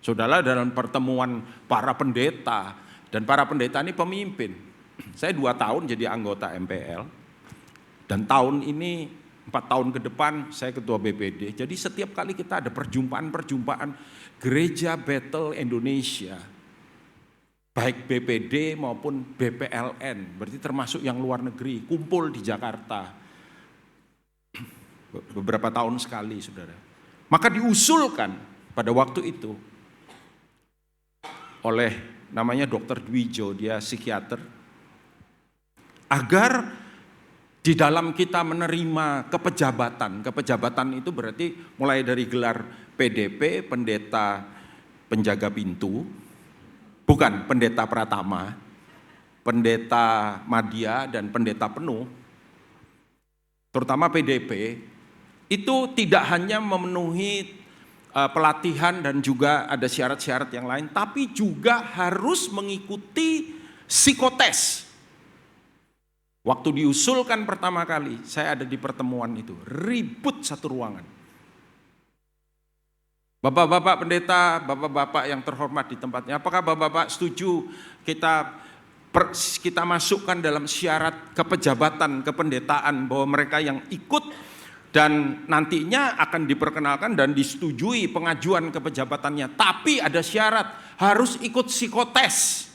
Saudara, dalam pertemuan para pendeta, dan para pendeta ini pemimpin. Saya 2 tahun jadi anggota MPL, dan tahun ini 4 tahun ke depan saya ketua BPD. Jadi setiap kali kita ada perjumpaan-perjumpaan Gereja Battle Indonesia, baik BPD maupun BPLN, berarti termasuk yang luar negeri, kumpul di Jakarta beberapa tahun sekali, saudara. Maka diusulkan pada waktu itu oleh namanya Dr. Dwijo, dia psikiater, agar di dalam kita menerima kepejabatan. Kepejabatan itu berarti mulai dari gelar PDP, pendeta penjaga pintu, bukan pendeta Pratama, pendeta Madya dan pendeta penuh, terutama PDP, itu tidak hanya memenuhi pelatihan dan juga ada syarat-syarat yang lain, tapi juga harus mengikuti psikotes. Waktu diusulkan pertama kali, saya ada di pertemuan itu, ribut satu ruangan. Bapak-bapak pendeta, bapak-bapak yang terhormat di tempatnya, apakah bapak-bapak setuju kita masukkan dalam syarat kepejabatan, kependetaan bahwa mereka yang ikut dan nantinya akan diperkenalkan dan disetujui pengajuan kepejabatannya. Tapi ada syarat, harus ikut psikotes.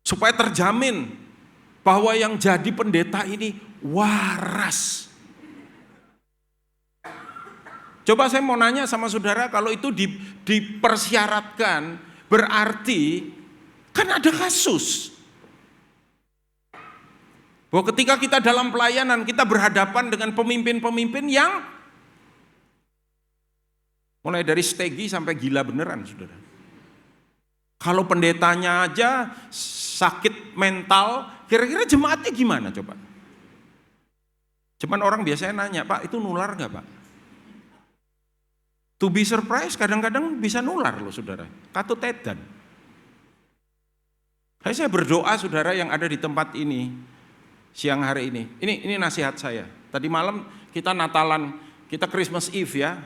Supaya terjamin bahwa yang jadi pendeta ini waras. Coba saya mau nanya sama saudara, kalau itu dipersyaratkan, berarti kan ada kasus. Bahwa ketika kita dalam pelayanan, kita berhadapan dengan pemimpin-pemimpin yang mulai dari stegi sampai gila beneran, saudara. Kalau pendetanya aja sakit mental, kira-kira jemaatnya gimana coba? Cuman orang biasanya nanya, Pak itu nular gak Pak? To be surprised, kadang-kadang bisa nular loh saudara, katut edan. Saya berdoa saudara yang ada di tempat ini, siang hari ini nasihat saya. Tadi malam kita Natalan, kita Christmas Eve ya,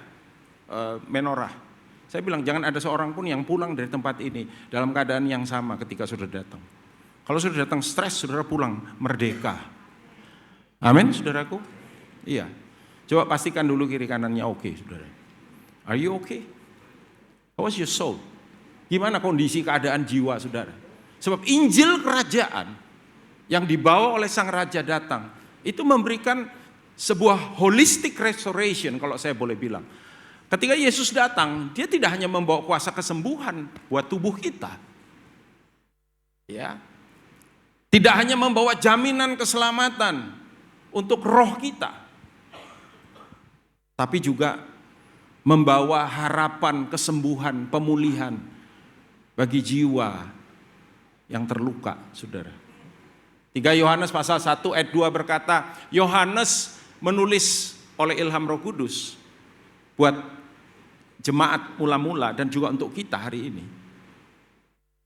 menorah. Saya bilang jangan ada seorang pun yang pulang dari tempat ini dalam keadaan yang sama ketika sudah datang. Kalau sudah datang stres, saudara pulang merdeka. Amin, saudaraku. Iya. Coba pastikan dulu kiri kanannya oke, saudara. Are you okay? How was your soul? Gimana kondisi keadaan jiwa saudara? Sebab Injil kerajaan yang dibawa oleh sang raja datang, itu memberikan sebuah holistic restoration kalau saya boleh bilang. Ketika Yesus datang, dia tidak hanya membawa kuasa kesembuhan buat tubuh kita. Ya. Tidak hanya membawa jaminan keselamatan untuk roh kita. Tapi juga membawa harapan kesembuhan, pemulihan bagi jiwa yang terluka, saudara. 3 Yohanes pasal 1 ayat 2 berkata, Yohanes menulis oleh ilham Roh Kudus buat jemaat mula-mula dan juga untuk kita hari ini.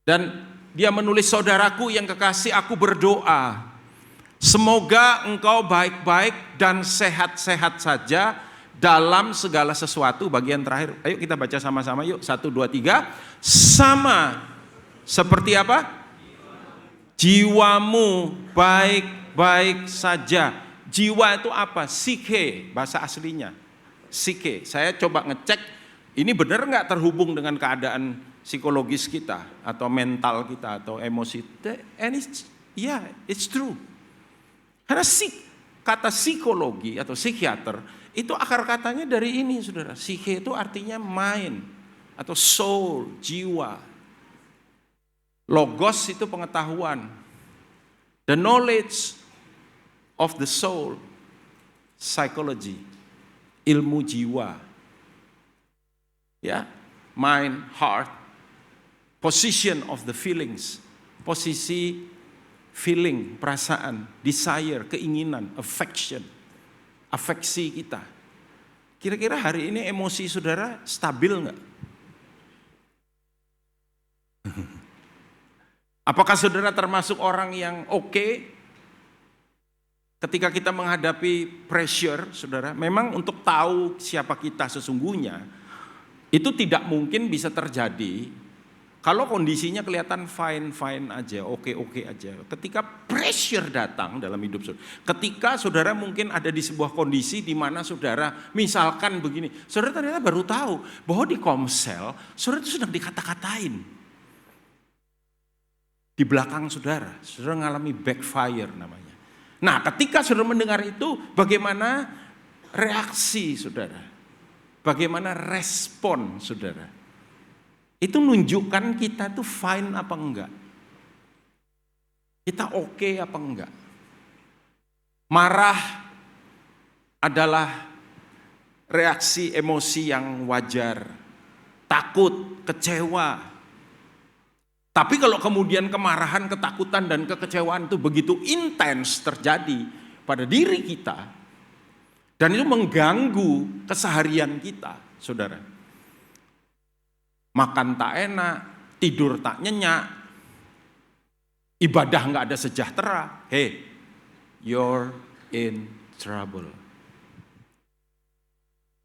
Dan dia menulis, saudaraku yang kekasih, aku berdoa, semoga engkau baik-baik dan sehat-sehat saja dalam segala sesuatu. Bagian terakhir, ayo kita baca sama-sama yuk, 1, 2, 3. Sama seperti apa? Jiwamu baik-baik saja. Jiwa itu apa? Psike, bahasa aslinya. Psike. Saya coba ngecek, ini benar nggak terhubung dengan keadaan psikologis kita, atau mental kita, atau emosi. And it's true. Karena kata psikologi atau psikiater, itu akar katanya dari ini, saudara. Psike itu artinya mind, atau soul, jiwa. Logos itu pengetahuan. The knowledge of the soul, psychology, ilmu jiwa. Ya, mind, heart, position of the feelings, posisi feeling, perasaan, desire, keinginan, affection, afeksi kita. Kira-kira hari ini emosi saudara stabil enggak? Apakah saudara termasuk orang yang oke ketika kita menghadapi pressure, saudara? Memang untuk tahu siapa kita sesungguhnya, itu tidak mungkin bisa terjadi kalau kondisinya kelihatan fine-fine aja, oke-oke aja. Ketika pressure datang dalam hidup saudara, ketika saudara mungkin ada di sebuah kondisi di mana saudara, misalkan begini, saudara ternyata baru tahu bahwa di Komsel, saudara itu sedang dikata-katain. Di belakang saudara mengalami backfire namanya. Nah, ketika saudara mendengar itu, bagaimana reaksi saudara? Bagaimana respon saudara? Itu menunjukkan kita tuh fine apa enggak? Kita oke apa enggak? Marah adalah reaksi emosi yang wajar. Takut, kecewa, Tapi kalau kemudian kemarahan, ketakutan, dan kekecewaan itu begitu intens terjadi pada diri kita, dan itu mengganggu keseharian kita, saudara. Makan tak enak, tidur tak nyenyak, ibadah nggak ada sejahtera. Hey, you're in trouble.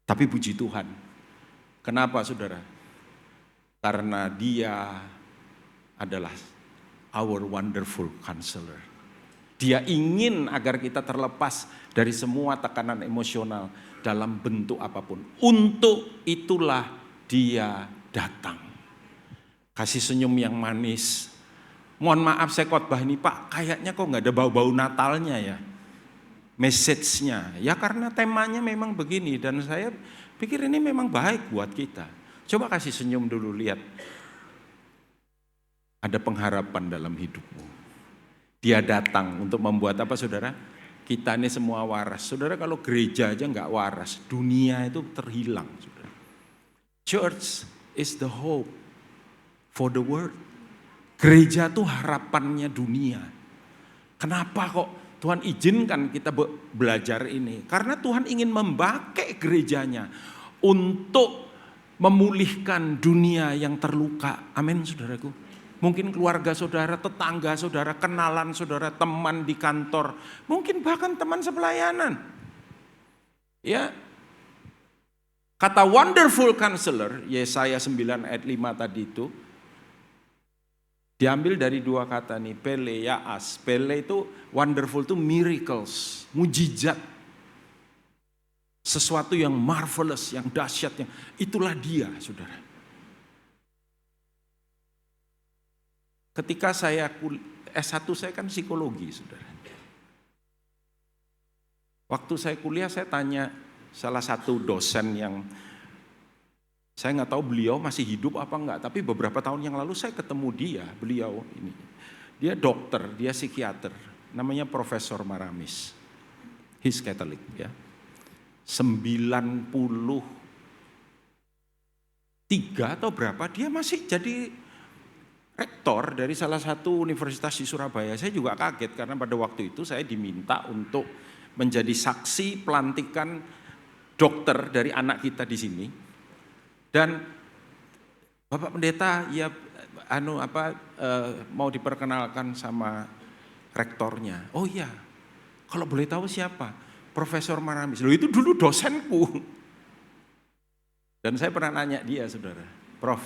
Tapi puji Tuhan, kenapa saudara? Karena Dia adalah our wonderful counselor. Dia ingin agar kita terlepas dari semua tekanan emosional dalam bentuk apapun. Untuk itulah Dia datang. Kasih senyum yang manis. Mohon maaf saya khotbah ini Pak, kayaknya kok nggak ada bau-bau Natalnya ya. Message-nya. Ya karena temanya memang begini dan saya pikir ini memang baik buat kita. Coba kasih senyum dulu, lihat. Ada pengharapan dalam hidupmu. Dia datang untuk membuat apa saudara? Kita ini semua waras. Saudara kalau gereja aja nggak waras, dunia itu terhilang. Saudara. Church is the hope for the world. Gereja itu harapannya dunia. Kenapa kok Tuhan izinkan kita belajar ini? Karena Tuhan ingin memakai gerejanya untuk memulihkan dunia yang terluka. Amin saudaraku. Mungkin keluarga saudara, tetangga saudara, kenalan saudara, teman di kantor, mungkin bahkan teman sepelayanan. Ya. Kata wonderful counselor, Yesaya 9 ayat 5 tadi itu, diambil dari dua kata nih, pele, yaas. Pele itu wonderful itu miracles, mujizat. Sesuatu yang marvelous, yang dahsyat, yang itulah Dia, saudara. Ketika saya S1 saya kan psikologi, saudara. Waktu saya kuliah saya tanya salah satu dosen yang saya nggak tahu beliau masih hidup apa enggak, tapi beberapa tahun yang lalu saya ketemu beliau ini. Dia dokter, dia psikiater, namanya Profesor Maramis. He's Catholic ya. 93 atau berapa dia masih jadi rektor dari salah satu universitas di Surabaya. Saya juga kaget karena pada waktu itu saya diminta untuk menjadi saksi pelantikan dokter dari anak kita di sini. Dan Bapak Pendeta ya mau diperkenalkan sama rektornya. Oh iya, kalau boleh tahu siapa? Profesor Maramis. Loh itu dulu dosenku. Dan saya pernah nanya dia, saudara. Prof,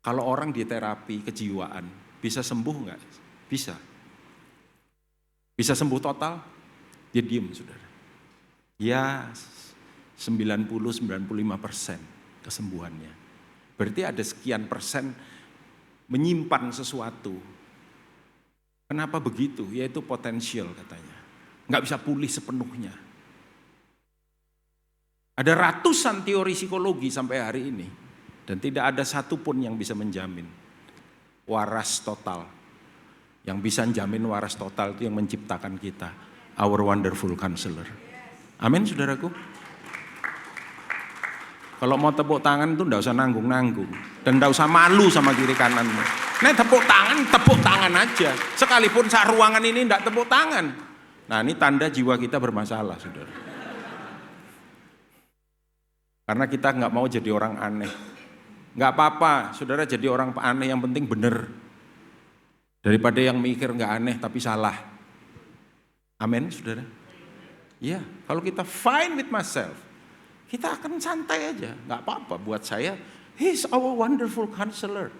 kalau orang di terapi kejiwaan, bisa sembuh nggak? Bisa. Bisa sembuh total? Dia diem, saudara. Ya 90-95% kesembuhannya. Berarti ada sekian persen menyimpan sesuatu. Kenapa begitu? Yaitu potensial katanya. Nggak bisa pulih sepenuhnya. Ada ratusan teori psikologi sampai hari ini. Dan tidak ada satupun yang bisa menjamin waras total. Yang bisa menjamin waras total itu yang menciptakan kita. Our wonderful counselor. Amin saudaraku. Kalau mau tepuk tangan itu enggak usah nanggung-nanggung. Dan enggak usah malu sama kiri kananmu. Nah tepuk tangan aja. Sekalipun saat ruangan ini enggak tepuk tangan. Nah ini tanda jiwa kita bermasalah saudara. Karena kita enggak mau jadi orang aneh. Enggak apa-apa, saudara jadi orang aneh yang penting benar. Daripada yang mikir enggak aneh tapi salah. Amin, saudara. Ya, kalau kita fine with myself, kita akan santai aja. Enggak apa-apa buat saya. He's our wonderful counselor.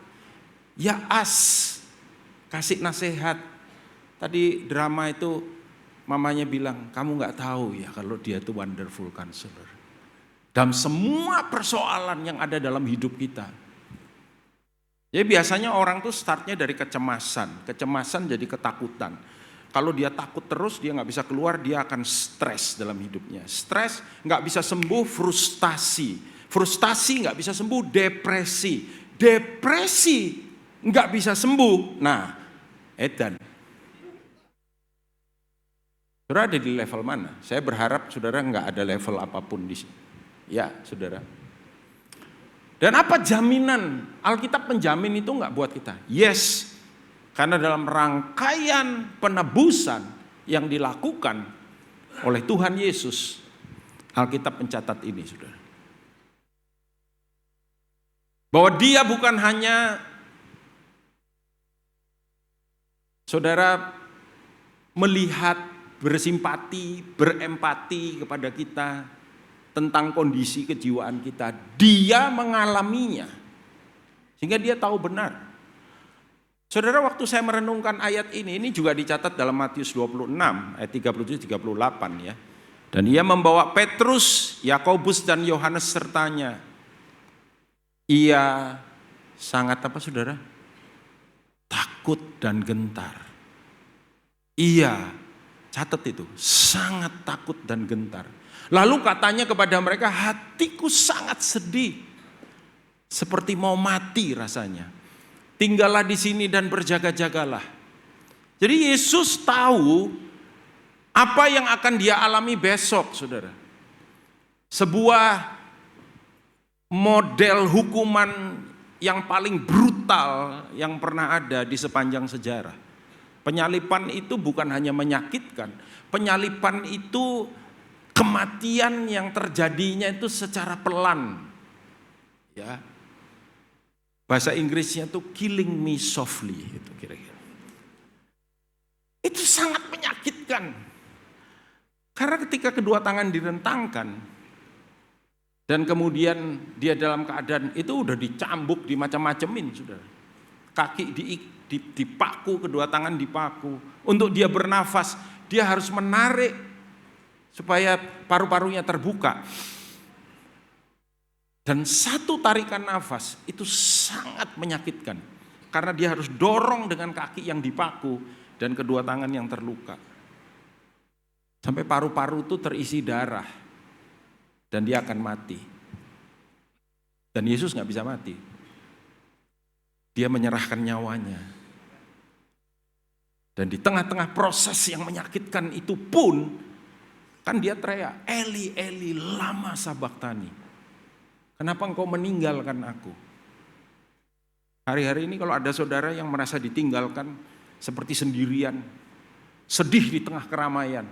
Ya kasih nasihat. Tadi drama itu mamanya bilang, kamu enggak tahu ya kalau dia itu wonderful counselor. Dalam semua persoalan yang ada dalam hidup kita. Jadi biasanya orang tuh startnya dari kecemasan. Kecemasan jadi ketakutan. Kalau dia takut terus, dia nggak bisa keluar, dia akan stres dalam hidupnya. Stres nggak bisa sembuh, frustasi. Frustasi nggak bisa sembuh, depresi. Depresi nggak bisa sembuh. Nah, edan. Saudara ada di level mana? Saya berharap saudara nggak ada level apapun di sini. Ya, saudara. Dan apa jaminan? Alkitab menjamin itu enggak buat kita? Yes, karena dalam rangkaian penebusan yang dilakukan oleh Tuhan Yesus, Alkitab mencatat ini, saudara. Bahwa dia bukan hanya, saudara, melihat, bersimpati, berempati kepada kita tentang kondisi kejiwaan kita. Dia mengalaminya, sehingga dia tahu benar. Saudara, waktu saya merenungkan ayat ini juga dicatat dalam Matius 26, ayat 37-38 ya. Dan ia membawa Petrus, Yakobus dan Yohanes sertanya. Ia sangat apa, saudara? Takut dan gentar. Ia, catat itu, sangat takut dan gentar. Lalu katanya kepada mereka, hatiku sangat sedih, seperti mau mati rasanya. Tinggallah di sini dan berjaga-jagalah. Jadi Yesus tahu apa yang akan dia alami besok, saudara. Sebuah model hukuman yang paling brutal yang pernah ada di sepanjang sejarah. Penyalipan itu bukan hanya menyakitkan, penyalipan itu kematian yang terjadinya itu secara pelan. Ya. Bahasa Inggrisnya itu killing me softly, itu kira-kira. Itu sangat menyakitkan. Karena ketika kedua tangan direntangkan, dan kemudian dia dalam keadaan itu udah dicambuk, dimacam-macemin, saudara. Kaki dipaku, kedua tangan dipaku. Untuk dia bernafas, dia harus menarik supaya paru-parunya terbuka. Dan satu tarikan nafas itu sangat menyakitkan. Karena dia harus dorong dengan kaki yang dipaku dan kedua tangan yang terluka. Sampai paru-paru itu terisi darah. Dan dia akan mati. Dan Yesus gak bisa mati. Dia menyerahkan nyawanya. Dan di tengah-tengah proses yang menyakitkan itu pun, kan dia teriak, Eli, Eli, lama sabachthani. Kenapa engkau meninggalkan aku? Hari-hari ini kalau ada saudara yang merasa ditinggalkan, seperti sendirian, sedih di tengah keramaian,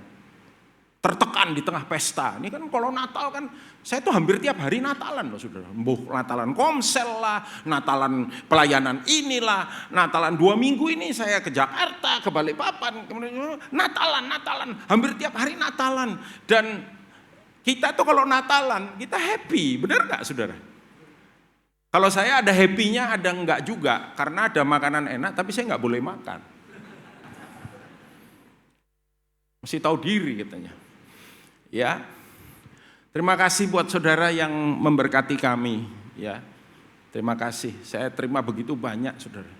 tertekan di tengah pesta. Ini kan kalau Natal kan, saya tuh hampir tiap hari Natalan loh, saudara. Natalan Komsel lah, Natalan pelayanan inilah, Natalan 2 minggu ini saya ke Jakarta, ke Balikpapan, kemudian Natalan, hampir tiap hari Natalan. Dan kita tuh kalau Natalan, kita happy, benar gak, saudara? Kalau saya ada happy-nya, ada enggak juga, karena ada makanan enak, tapi saya enggak boleh makan. Mesti tahu diri katanya. Ya, terima kasih buat saudara yang memberkati kami. Ya, terima kasih. Saya terima begitu banyak, saudara.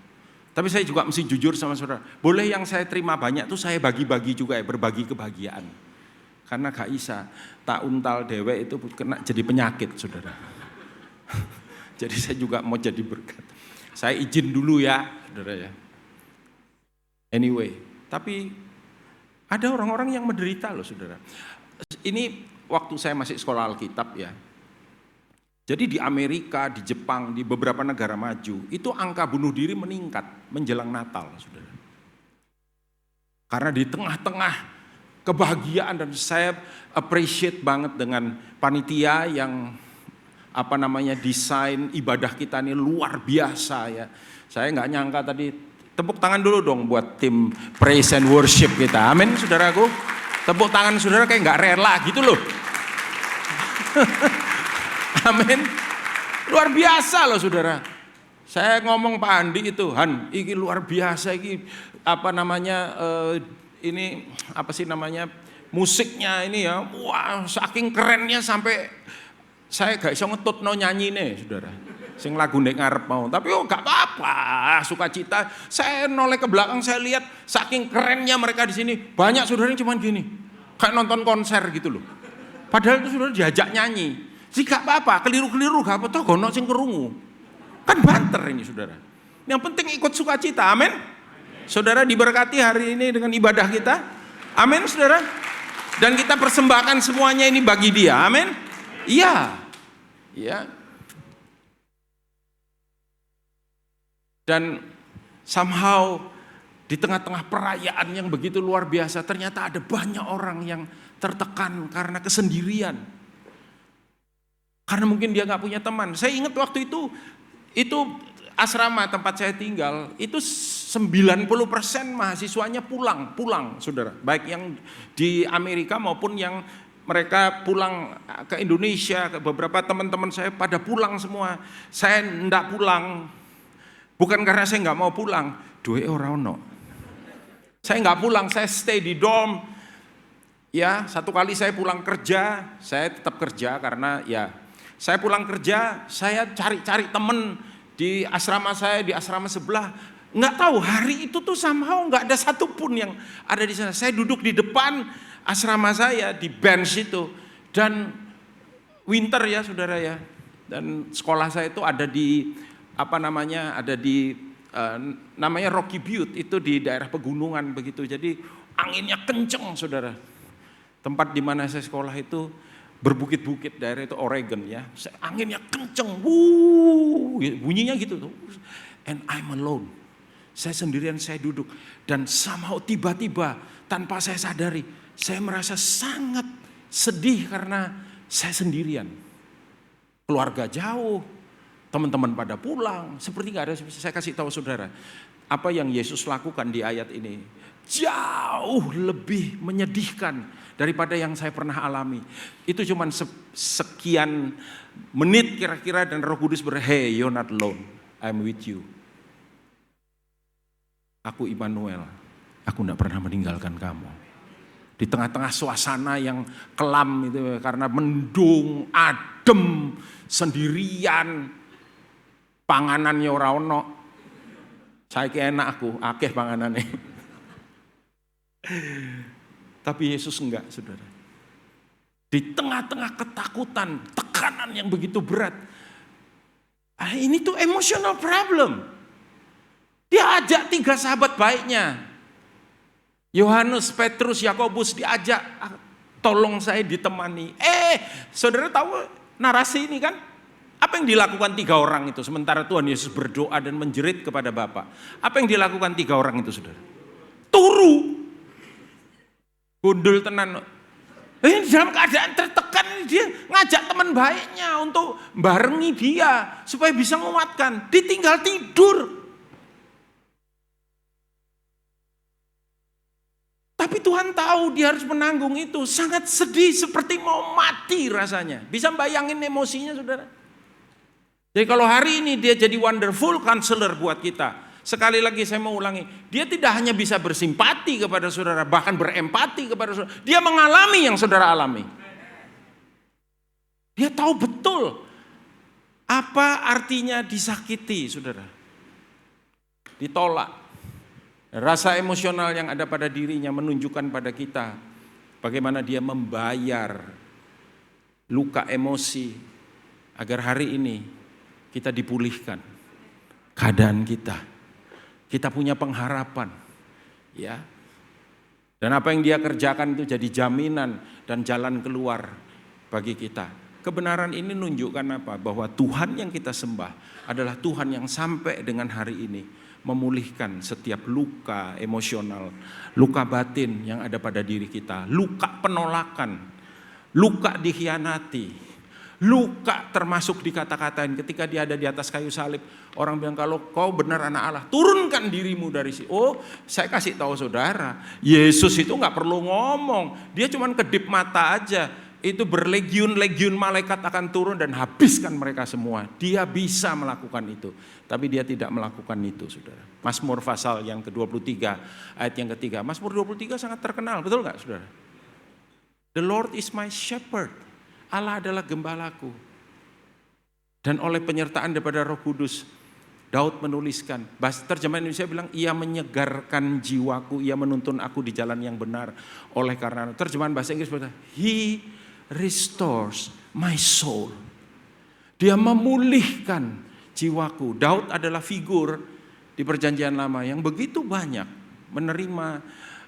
Tapi saya juga mesti jujur sama saudara. Boleh yang saya terima banyak tuh saya bagi-bagi juga ya, berbagi kebahagiaan. Karena gak bisa tak untal dewe itu kena jadi penyakit, saudara. Jadi saya juga mau jadi berkat. Saya izin dulu ya, saudara ya. Anyway, tapi ada orang-orang yang menderita loh, saudara. Ini waktu saya masih sekolah Alkitab ya. Jadi di Amerika, di Jepang, di beberapa negara maju, itu angka bunuh diri meningkat menjelang Natal, saudara. Karena di tengah-tengah kebahagiaan, dan saya appreciate banget dengan panitia yang desain ibadah kita ini luar biasa ya. Saya nggak nyangka tadi, tepuk tangan dulu dong buat tim praise and worship kita. Amin, saudaraku. Tepuk tangan saudara kayak nggak rela gitu loh. Amin. Luar biasa loh, saudara. Saya ngomong Pak Andi itu, Han, ini luar biasa, ini musiknya ini ya, wah saking kerennya sampai saya gak iso ngetutno nyanyine, saudara. Sing lagu nek ngarep mau, tapi gak apa-apa, sukacita. Saya noleh ke belakang, saya lihat saking kerennya mereka di sini. Banyak saudara yang cuman gini, kayak nonton konser gitu loh. Padahal itu saudara diajak nyanyi. Jadi gak apa-apa, keliru-keliru gak apa-apa, gono sing kerungu. Kan banter ini, saudara. Yang penting ikut sukacita, amin. Saudara diberkati hari ini dengan ibadah kita, amin, saudara. Dan kita persembahkan semuanya ini bagi dia, amin. Iya, iya. Dan somehow di tengah-tengah perayaan yang begitu luar biasa, ternyata ada banyak orang yang tertekan karena kesendirian. Karena mungkin dia nggak punya teman. Saya ingat waktu itu asrama tempat saya tinggal, itu 90% mahasiswanya pulang, saudara. Baik yang di Amerika maupun yang mereka pulang ke Indonesia, beberapa teman-teman saya pada pulang semua. Saya enggak pulang, bukan karena saya nggak mau pulang, duwe ora ono. Saya nggak pulang, saya stay di dorm. Ya, satu kali saya pulang kerja, saya tetap kerja karena ya, saya pulang kerja, saya cari-cari temen di asrama saya, di asrama sebelah. Nggak tahu, hari itu tuh somehow nggak ada satupun yang ada di sana. Saya duduk di depan asrama saya, di bench itu. Dan winter ya saudara ya. Dan sekolah saya itu ada di, namanya Rocky Butte, itu di daerah pegunungan begitu. Jadi anginnya kenceng saudara. Tempat di mana saya sekolah itu berbukit-bukit, daerah itu Oregon ya. Anginnya kenceng, bunyinya gitu tuh. And I'm alone. Saya sendirian, saya duduk. Dan somehow tiba-tiba tanpa saya sadari, saya merasa sangat sedih karena saya sendirian. Keluarga jauh, teman-teman pada pulang, seperti gak ada. Saya kasih tahu saudara, apa yang Yesus lakukan di ayat ini jauh lebih menyedihkan daripada yang saya pernah alami. Itu cuma sekian menit kira-kira dan Roh Kudus hey, you're not alone, I'm with you. Aku Immanuel, aku tidak pernah meninggalkan kamu. Di tengah-tengah suasana yang kelam itu, karena mendung, adem, sendirian, panganannya ora ono. Saya enak aku, akeh panganannya. Tapi Yesus enggak, saudara. Di tengah-tengah ketakutan, tekanan yang begitu berat. Ini tuh emotional problem. Dia ajak 3 sahabat baiknya. Yohanes, Petrus, Yakobus diajak, tolong saya ditemani. Saudara tahu narasi ini kan? Apa yang dilakukan 3 orang itu sementara Tuhan Yesus berdoa dan menjerit kepada Bapa? Apa yang dilakukan 3 orang itu saudara? Turu. Gundul tenan. Dalam keadaan tertekan dia ngajak teman baiknya untuk barengi dia supaya bisa menguatkan. Ditinggal tidur. Tapi Tuhan tahu dia harus menanggung itu. Sangat sedih, seperti mau mati rasanya. Bisa bayangin emosinya saudara. Jadi kalau hari ini dia jadi wonderful counselor buat kita. Sekali lagi saya mau ulangi. Dia tidak hanya bisa bersimpati kepada saudara, bahkan berempati kepada saudara. Dia mengalami yang saudara alami. Dia tahu betul apa artinya disakiti saudara. Ditolak. Rasa emosional yang ada pada dirinya menunjukkan pada kita bagaimana dia membayar luka emosi agar hari ini kita dipulihkan keadaan kita. Kita punya pengharapan, ya. Dan apa yang dia kerjakan itu jadi jaminan dan jalan keluar bagi kita. Kebenaran ini menunjukkan apa? Bahwa Tuhan yang kita sembah adalah Tuhan yang sampai dengan hari ini memulihkan setiap luka emosional, luka batin yang ada pada diri kita, luka penolakan, luka dikhianati, luka termasuk dikata-katain ketika dia ada di atas kayu salib. Orang bilang kalau kau benar anak Allah, turunkan dirimu dari sini. Oh, saya kasih tahu saudara, Yesus itu nggak perlu ngomong, dia cuma kedip mata aja. Itu berlegiun-legiun malaikat akan turun dan habiskan mereka semua. Dia bisa melakukan itu. Tapi dia tidak melakukan itu saudara. Mazmur pasal yang ke-23 ayat yang ketiga. Mazmur 23 sangat terkenal, betul gak saudara? The Lord is my shepherd. Allah adalah gembalaku. Dan oleh penyertaan daripada Roh Kudus, Daud menuliskan, terjemahan Indonesia bilang, ia menyegarkan jiwaku, ia menuntun aku di jalan yang benar. Oleh karena, terjemahan bahasa Inggris berkata, He restores my soul. Dia memulihkan jiwaku. Daud adalah figur di perjanjian lama yang begitu banyak menerima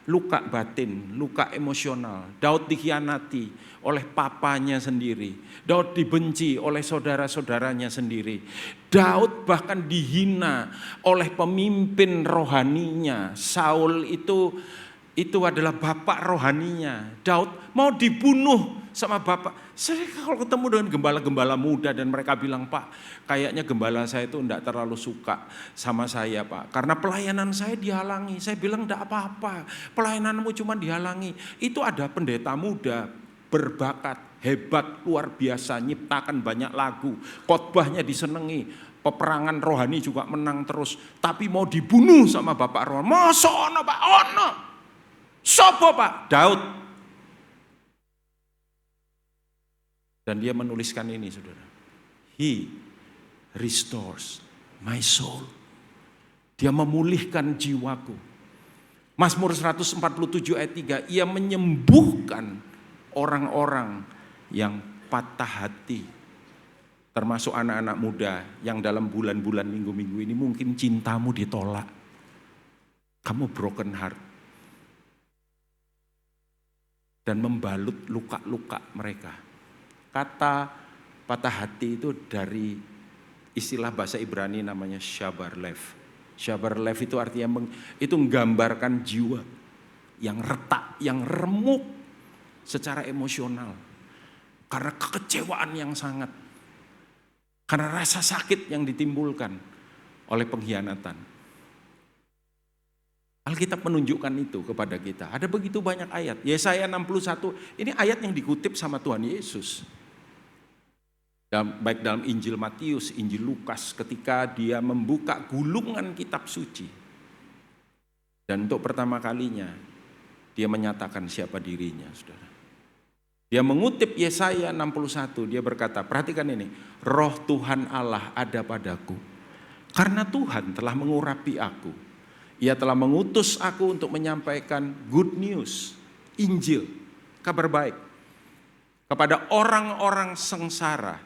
luka batin, luka emosional. Daud dikhianati oleh papanya sendiri. Daud dibenci oleh saudara-saudaranya sendiri. Daud bahkan dihina oleh pemimpin rohaninya. Saul itu adalah bapak rohaninya. Daud mau dibunuh sama bapak. Saya kalau ketemu dengan gembala-gembala muda dan mereka bilang, Pak, kayaknya gembala saya itu enggak terlalu suka sama saya, Pak. Karena pelayanan saya dihalangi. Saya bilang enggak apa-apa, pelayananmu cuma dihalangi. Itu ada pendeta muda, berbakat, hebat, luar biasa, nyiptakan banyak lagu. Khotbahnya disenengi, peperangan rohani juga menang terus. Tapi mau dibunuh sama bapak rohani. Masa ono, Pak? Ono. Sopo, Pak? Daud. Dan dia menuliskan ini, saudara. He restores my soul. Dia memulihkan jiwaku. Mazmur 147 ayat 3, ia menyembuhkan orang-orang yang patah hati. Termasuk anak-anak muda yang dalam bulan-bulan minggu-minggu ini mungkin cintamu ditolak. Kamu broken heart. Dan membalut luka-luka mereka. Kata patah hati itu dari istilah bahasa Ibrani namanya shabarlev. Shabarlev itu artinya itu menggambarkan jiwa yang retak, yang remuk secara emosional. Karena kekecewaan yang sangat. Karena rasa sakit yang ditimbulkan oleh pengkhianatan. Alkitab menunjukkan itu kepada kita. Ada begitu banyak ayat. Yesaya 61, ini ayat yang dikutip sama Tuhan Yesus. Baik dalam Injil Matius, Injil Lukas, ketika dia membuka gulungan kitab suci. Dan untuk pertama kalinya, dia menyatakan siapa dirinya, saudara. Dia mengutip Yesaya 61, dia berkata, perhatikan ini, Roh Tuhan Allah ada padaku. Karena Tuhan telah mengurapi aku. Ia telah mengutus aku untuk menyampaikan good news, Injil, kabar baik. Kepada orang-orang sengsara.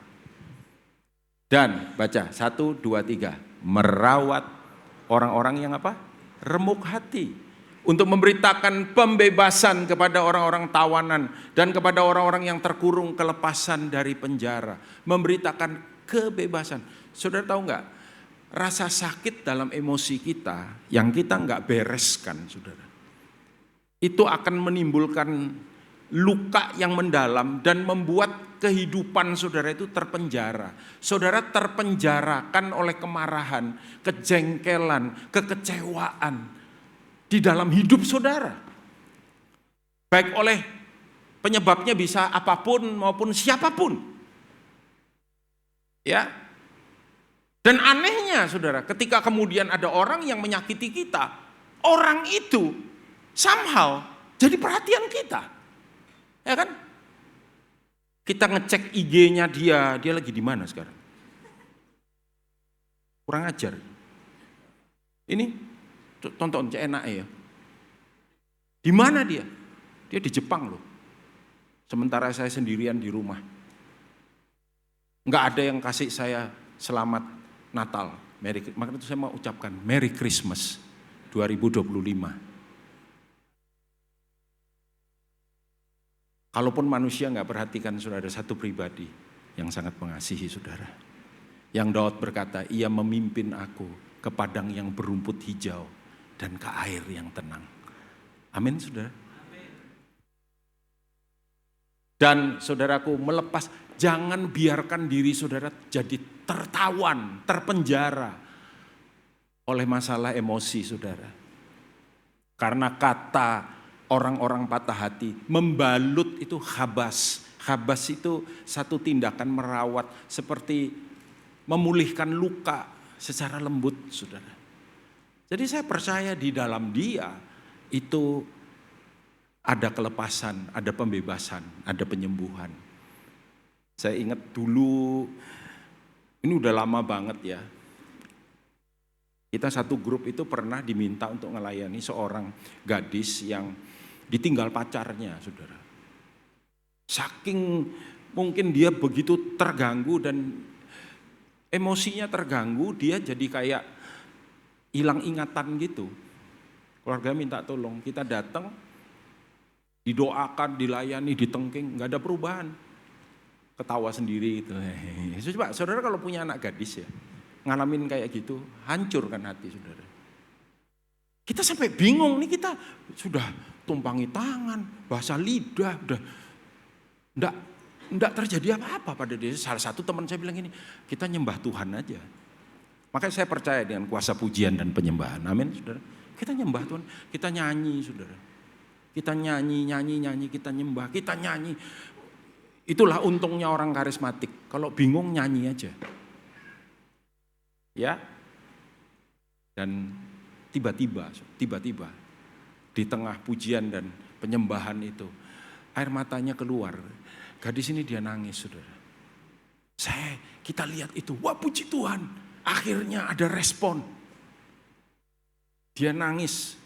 Dan baca 1, 2, 3. Merawat orang-orang yang apa? Remuk hati. Untuk memberitakan pembebasan kepada orang-orang tawanan. Dan kepada orang-orang yang terkurung kelepasan dari penjara. Memberitakan kebebasan. Saudara tahu enggak? Rasa sakit dalam emosi kita yang kita enggak bereskan, saudara. Itu akan menimbulkan luka yang mendalam dan membuat kehidupan saudara itu terpenjara. Saudara terpenjarakan oleh kemarahan, kejengkelan, kekecewaan di dalam hidup saudara. Baik oleh penyebabnya bisa apapun maupun siapapun. Ya. Dan anehnya saudara, ketika kemudian ada orang yang menyakiti kita, orang itu somehow jadi perhatian kita. Ya kan? Kita ngecek IG-nya dia lagi di mana sekarang? Kurang ajar. Ini tonton enak ya. Di mana dia? Dia di Jepang loh. Sementara saya sendirian di rumah. Enggak ada yang kasih saya selamat Natal. Makanya itu saya mau ucapkan Merry Christmas 2025. Kalaupun manusia nggak perhatikan saudara, satu pribadi yang sangat mengasihi saudara. Yang Daud berkata, ia memimpin aku ke padang yang berumput hijau dan ke air yang tenang. Amin saudara. Dan saudaraku melepas, jangan biarkan diri saudara jadi tertawan, terpenjara oleh masalah emosi saudara. Karena kata orang-orang patah hati, membalut itu khabas. Khabas itu satu tindakan merawat seperti memulihkan luka secara lembut, saudara. Jadi saya percaya di dalam dia itu ada kelepasan, ada pembebasan, ada penyembuhan. Saya ingat dulu, ini udah lama banget ya. Kita satu grup itu pernah diminta untuk melayani seorang gadis yang ditinggal pacarnya, saudara. Saking mungkin dia begitu terganggu dan emosinya terganggu, dia jadi kayak hilang ingatan gitu. Keluarga minta tolong, kita datang, didoakan, dilayani, ditengking, nggak ada perubahan. Ketawa sendiri itu. Coba saudara kalau punya anak gadis ya, ngalamin kayak gitu, hancur kan hati saudara. Kita sampai bingung nih, kita sudah tumpangi tangan, bahasa lidah, udah enggak terjadi apa-apa pada dia. Salah satu teman saya bilang gini, kita nyembah Tuhan aja. Makanya saya percaya dengan kuasa pujian dan penyembahan. Amin, saudara. Kita nyembah Tuhan, kita nyanyi, saudara. Kita nyanyi, kita nyembah, kita nyanyi. Itulah untungnya orang karismatik. Kalau bingung nyanyi aja. Ya. Dan tiba-tiba di tengah pujian dan penyembahan itu, air matanya keluar. Gadis ini dia nangis, saudara. Kita lihat itu, wah puji Tuhan. Akhirnya ada respon. Dia nangis.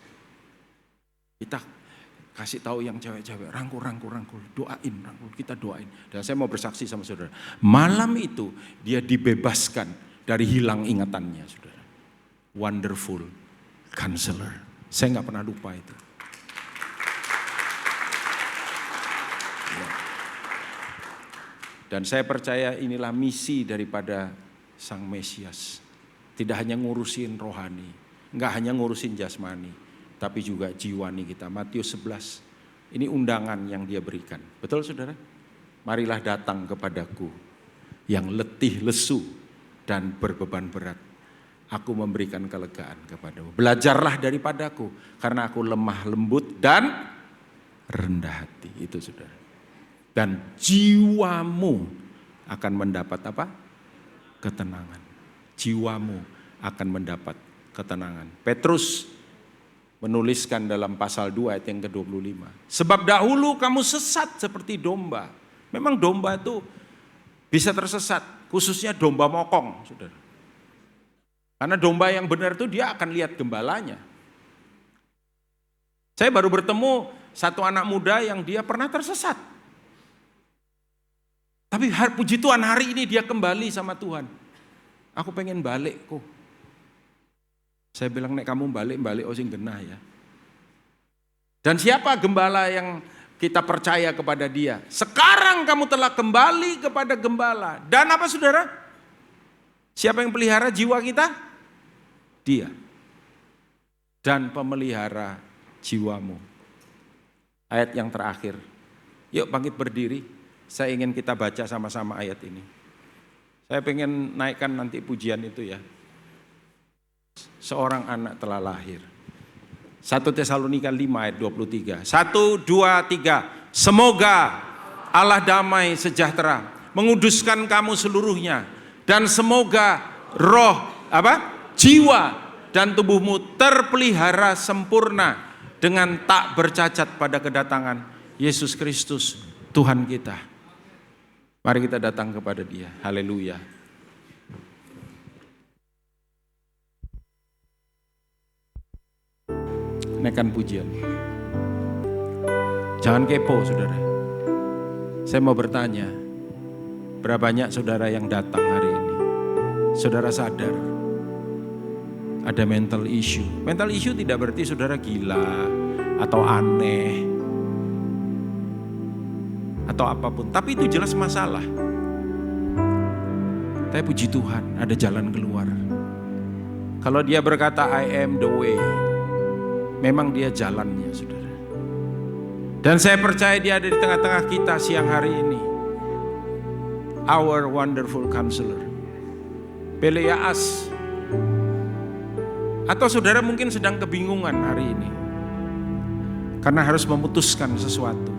Kita kasih tahu yang cewek-cewek, rangkul, doain, kita doain. Dan saya mau bersaksi sama saudara. Malam itu dia dibebaskan dari hilang ingatannya, saudara. Wonderful Counselor. Saya nggak pernah lupa itu. Ya. Dan saya percaya inilah misi daripada Sang Mesias. Tidak hanya ngurusin rohani, nggak hanya ngurusin jasmani, tapi juga jiwani kita. Matius 11, ini undangan yang dia berikan. Betul saudara? Marilah datang kepadaku yang letih lesu dan berbeban berat. Aku memberikan kelegaan kepadamu. Belajarlah daripadaku, karena aku lemah lembut dan rendah hati. Itu saudara. Dan jiwamu akan mendapat apa? Ketenangan. Jiwamu akan mendapat ketenangan. Petrus menuliskan dalam pasal 2 ayat yang ke-25. Sebab dahulu kamu sesat seperti domba. Memang domba itu bisa tersesat, khususnya domba mokong, saudara. Karena domba yang benar itu dia akan lihat gembalanya. Saya baru bertemu satu anak muda yang dia pernah tersesat. Tapi puji Tuhan hari ini dia kembali sama Tuhan. Aku pengen balik kok. Saya bilang, nek kamu balik sing genah ya. Dan siapa gembala yang kita percaya kepada dia? Sekarang kamu telah kembali kepada gembala. Dan apa saudara? Siapa yang pelihara jiwa kita? Dia. Dan pemelihara jiwamu. Ayat yang terakhir. Yuk bangkit berdiri. Saya ingin kita baca sama-sama ayat ini. Saya pengen naikkan nanti pujian itu ya. Seorang anak telah lahir. 1 Tesalonika 5 ayat 23. 1, 2, 3. Semoga Allah damai sejahtera menguduskan kamu seluruhnya. Dan semoga roh, jiwa dan tubuhmu terpelihara sempurna dengan tak bercacat pada kedatangan Yesus Kristus Tuhan kita. Mari kita datang kepada Dia. Haleluya. Naikkan pujian. Jangan kepo saudara. Saya mau bertanya, berapa banyak saudara yang datang hari ini? Saudara sadar ada mental issue. Mental issue tidak berarti saudara gila atau aneh atau apapun. Tapi itu jelas masalah. Tapi puji Tuhan ada jalan keluar. Kalau dia berkata I am the way, memang dia jalannya saudara. Dan saya percaya dia ada di tengah-tengah kita siang hari ini. Our wonderful counselor. Peleas. Atau saudara mungkin sedang kebingungan hari ini. Karena harus memutuskan sesuatu.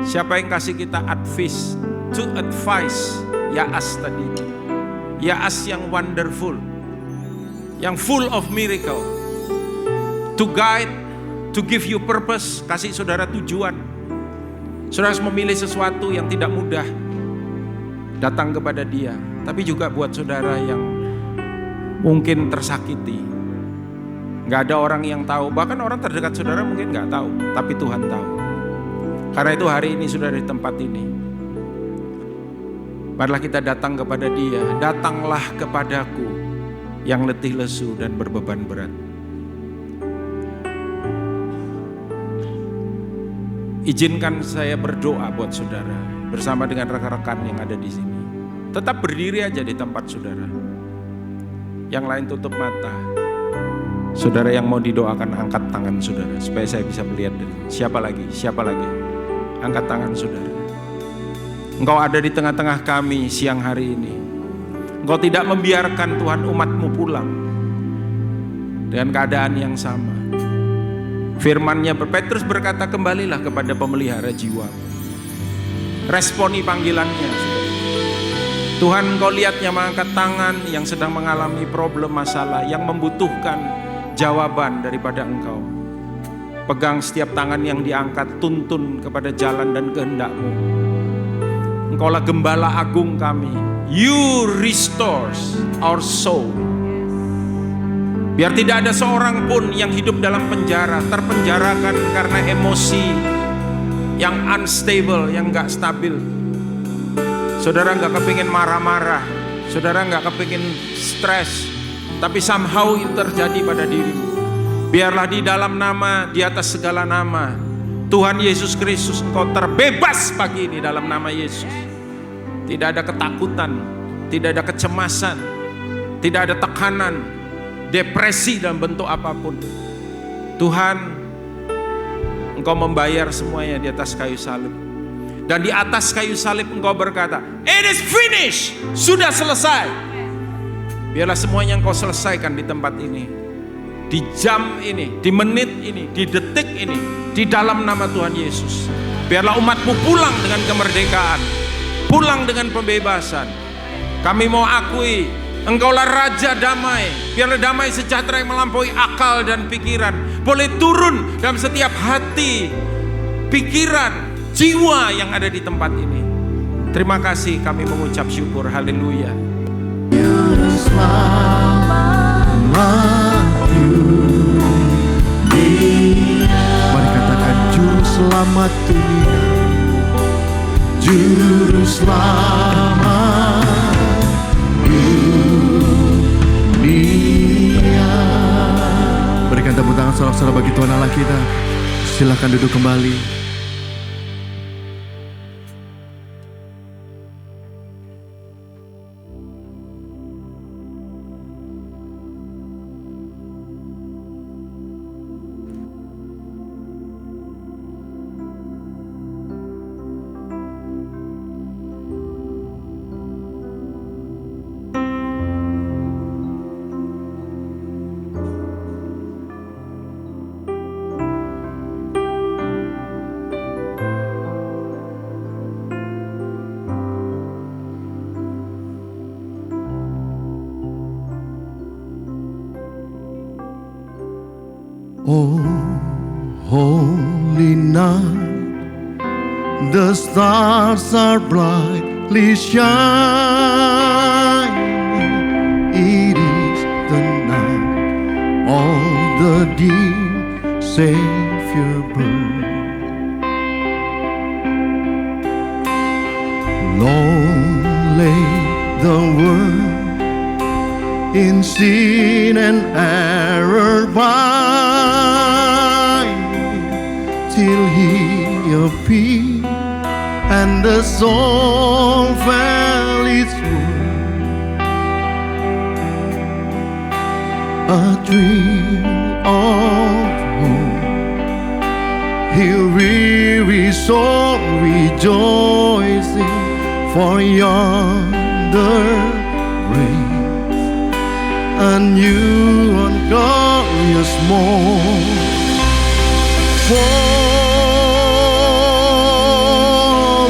Siapa yang kasih kita advice? To advise. Yaas tadi. Yaas yang wonderful. Yang full of miracle. To guide, to give you purpose, kasih saudara tujuan. Saudara harus memilih sesuatu yang tidak mudah. Datang kepada Dia. Tapi juga buat saudara yang mungkin tersakiti. Gak ada orang yang tahu, bahkan orang terdekat saudara mungkin gak tahu. Tapi Tuhan tahu. Karena itu hari ini saudara di tempat ini. Marilah kita datang kepada Dia. Datanglah kepadaku yang letih lesu dan berbeban berat. Izinkan saya berdoa buat saudara bersama dengan rekan-rekan yang ada di sini. Tetap berdiri aja di tempat saudara. Yang lain tutup mata. Saudara yang mau didoakan, angkat tangan saudara supaya saya bisa melihat. Siapa lagi? Siapa lagi? Angkat tangan saudara. Engkau ada di tengah-tengah kami siang hari ini. Engkau tidak membiarkan Tuhan umat-Mu pulang dengan keadaan yang sama. Firman-Nya Petrus berkata, kembalilah kepada pemelihara jiwa. Responi panggilannya. Tuhan, Engkau lihatnya mengangkat tangan yang sedang mengalami problem masalah, yang membutuhkan jawaban daripada Engkau. Pegang setiap tangan yang diangkat, tuntun kepada jalan dan kehendak-Mu. Engkaulah gembala agung kami. You restores our soul. Biar tidak ada seorang pun yang hidup dalam penjara, terpenjarakan karena emosi yang unstable, yang gak stabil. Saudara gak kepingin marah-marah, saudara gak kepingin stres, tapi somehow itu terjadi pada dirimu. Biarlah di dalam nama, di atas segala nama, Tuhan Yesus Kristus, Engkau terbebas pagi ini dalam nama Yesus. Tidak ada ketakutan, tidak ada kecemasan, tidak ada tekanan, depresi dalam bentuk apapun. Tuhan, Engkau membayar semuanya di atas kayu salib. Dan di atas kayu salib Engkau berkata, it is finished, sudah selesai. Biarlah semuanya Engkau selesaikan di tempat ini, di jam ini, di menit ini, di detik ini, di dalam nama Tuhan Yesus. Biarlah umat-Mu pulang dengan kemerdekaan, pulang dengan pembebasan. Kami mau akui Engkaulah Raja damai. Biarlah damai sejahtera yang melampaui akal dan pikiran boleh turun dalam setiap hati, pikiran, jiwa yang ada di tempat ini. Terima kasih, kami mengucap syukur. Haleluya. Mari katakan, Juru Selamat dunia, Juru Selamat dunia. Berikan tepuk tangan sorak-sorak bagi Tuhan Allah kita. Silakan duduk kembali. Oh, holy night, the stars are brightly shining. It is the night of the dear Savior born. Long lay the world in sin and error till He appeared and the soul fell its wound. A dream of hope, He'll weary soul rejoicing, for yonder reigns a new and glorious morn. Fall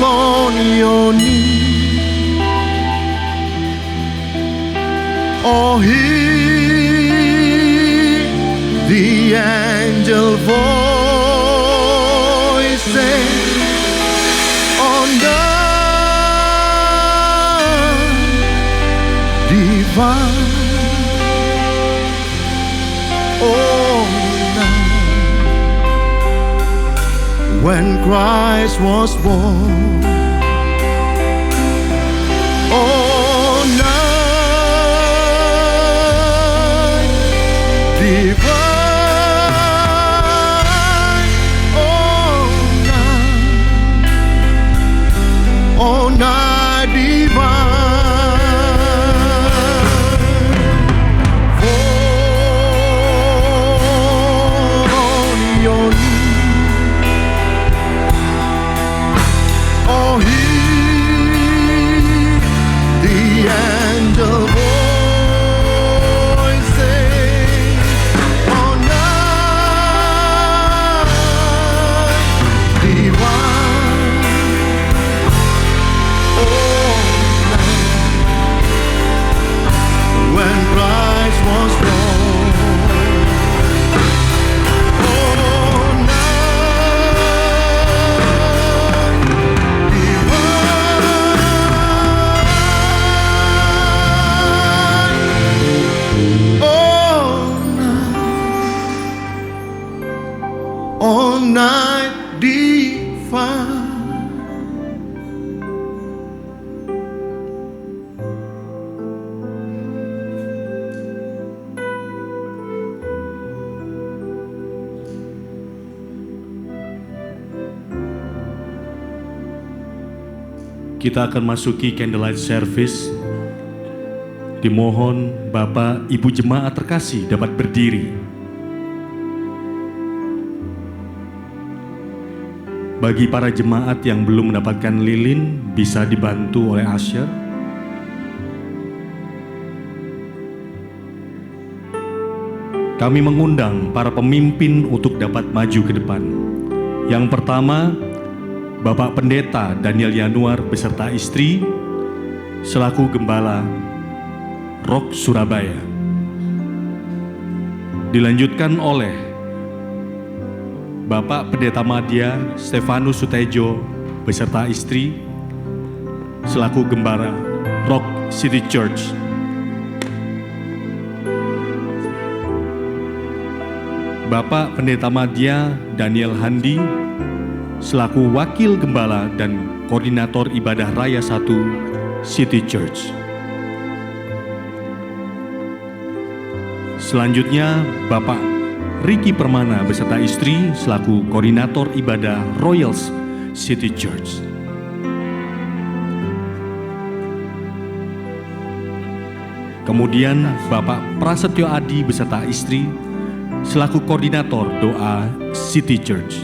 on your knees, or hear the angel voices on the divine. Oh, when Christ was born. Oh, night divine. Oh, night all night divine. Kita akan masuki candlelight service. Dimohon Bapak Ibu jemaat terkasih dapat berdiri. Bagi para jemaat yang belum mendapatkan lilin, bisa dibantu oleh usher. Kami mengundang para pemimpin untuk dapat maju ke depan. Yang pertama, Bapak Pendeta Daniel Yanuar beserta istri selaku Gembala Rock Surabaya. Dilanjutkan oleh Bapak Pendeta Madya Stefanus Sutejo beserta istri selaku Gembala Rock City Church. Bapak Pendeta Madya Daniel Handi selaku Wakil Gembala dan Koordinator Ibadah Raya 1 City Church. Selanjutnya Bapak Riki Permana beserta istri selaku Koordinator Ibadah Royals City Church. Kemudian Bapak Prasetyo Adi beserta istri selaku Koordinator Doa City Church.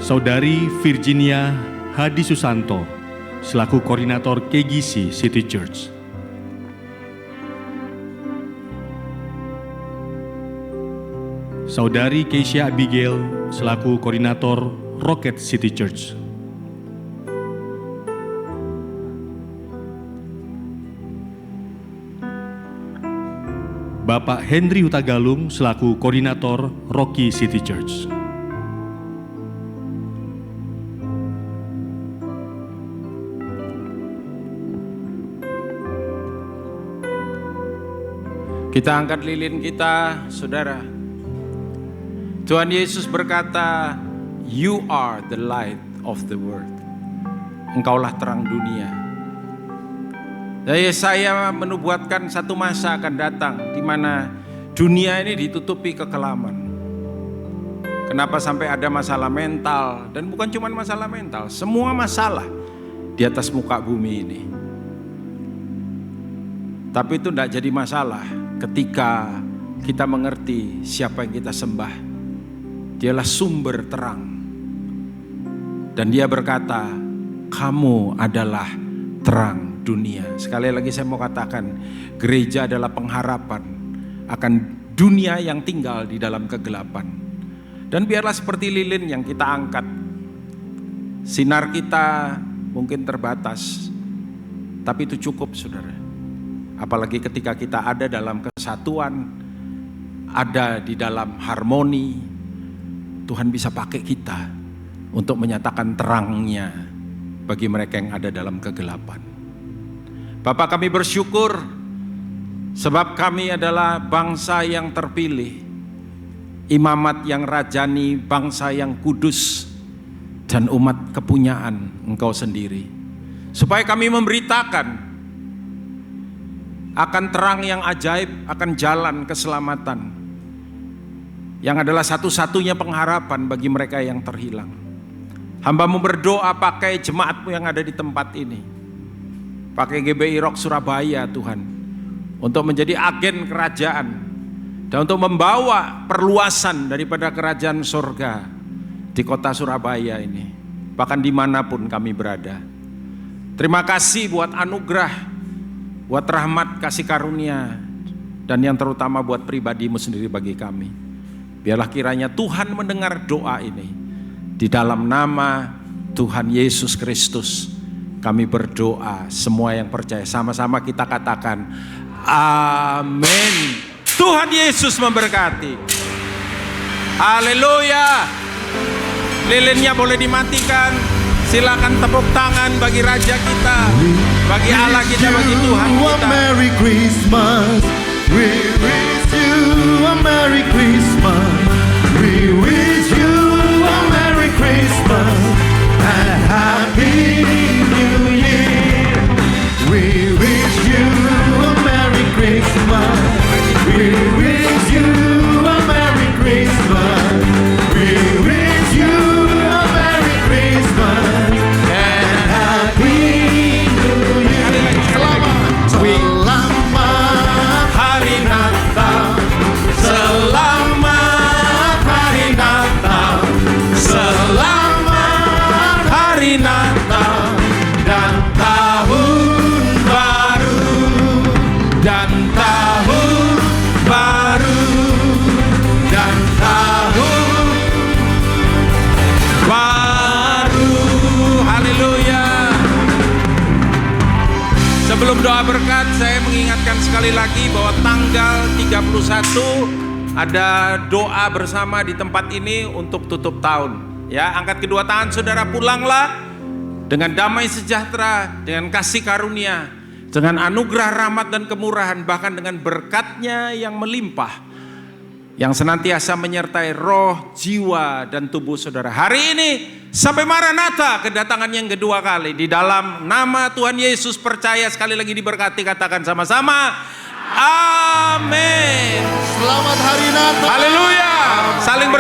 Saudari Virginia Hadi Susanto selaku Koordinator KGC City Church. Saudari Keisha Abigail selaku Koordinator Rocket City Church. Bapak Henry Hutagalung selaku Koordinator Rocky City Church. Kita angkat lilin kita, saudara. Tuhan Yesus berkata, "You are the light of the world." Engkaulah terang dunia. Dan Yesaya menubuatkan satu masa akan datang di mana dunia ini ditutupi kekelaman. Kenapa sampai ada masalah mental? Dan bukan cuma masalah mental, semua masalah di atas muka bumi ini. Tapi itu tidak jadi masalah ketika kita mengerti siapa yang kita sembah. Dialah sumber terang. Dan dia berkata, kamu adalah terang dunia. Sekali lagi saya mau katakan, gereja adalah pengharapan akan dunia yang tinggal di dalam kegelapan. Dan biarlah seperti lilin yang kita angkat. Sinar kita mungkin terbatas, tapi itu cukup, saudara. Apalagi ketika kita ada dalam kesatuan, ada di dalam harmoni, Tuhan bisa pakai kita untuk menyatakan terangnya bagi mereka yang ada dalam kegelapan. Bapak, kami bersyukur sebab kami adalah bangsa yang terpilih, imamat yang rajani, bangsa yang kudus, dan umat kepunyaan Engkau sendiri. Supaya kami memberitakan akan terang yang ajaib, akan jalan keselamatan yang adalah satu-satunya pengharapan bagi mereka yang terhilang. Hamba-Mu berdoa pakai jemaat-Mu yang ada di tempat ini, pakai GBI Rock Surabaya Tuhan, untuk menjadi agen kerajaan dan untuk membawa perluasan daripada kerajaan surga di kota Surabaya ini, bahkan dimanapun kami berada. Terima kasih buat anugerah, buat rahmat kasih karunia, dan yang terutama buat pribadi-Mu sendiri bagi kami. Biarlah kiranya Tuhan mendengar doa ini. Di dalam nama Tuhan Yesus Kristus kami berdoa, semua yang percaya sama-sama kita katakan amin. Tuhan Yesus memberkati. Haleluya. Lilinnya boleh dimatikan. Silakan tepuk tangan bagi Raja kita, bagi Allah kita, bagi Tuhan A kita. Merry Christmas. We wish you a Merry Christmas. We wish you a Merry Christmas and Happy New Year. We wish you a Merry Christmas. We wish you a Merry Christmas. We wish you a Merry Christmas and Happy New Year. Selamat Hari Natal. Selamat Hari Natal. Selamat Hari Natal dan tahun baru. Dan tahun baru. Dan tahun baru. Haleluya. Sebelum doa berkat, saya mengingatkan sekali lagi bahwa tanggal 31 ada doa bersama di tempat ini untuk tutup tahun. Ya, angkat kedua tangan saudara, pulanglah dengan damai sejahtera, dengan kasih karunia, dengan anugerah rahmat dan kemurahan, bahkan dengan berkatnya yang melimpah, yang senantiasa menyertai roh, jiwa, dan tubuh saudara. Hari ini sampai Maranatha, kedatangan yang kedua kali. Di dalam nama Tuhan Yesus percaya, sekali lagi diberkati, katakan sama-sama, amin. Selamat Hari Natal. Haleluya. Saling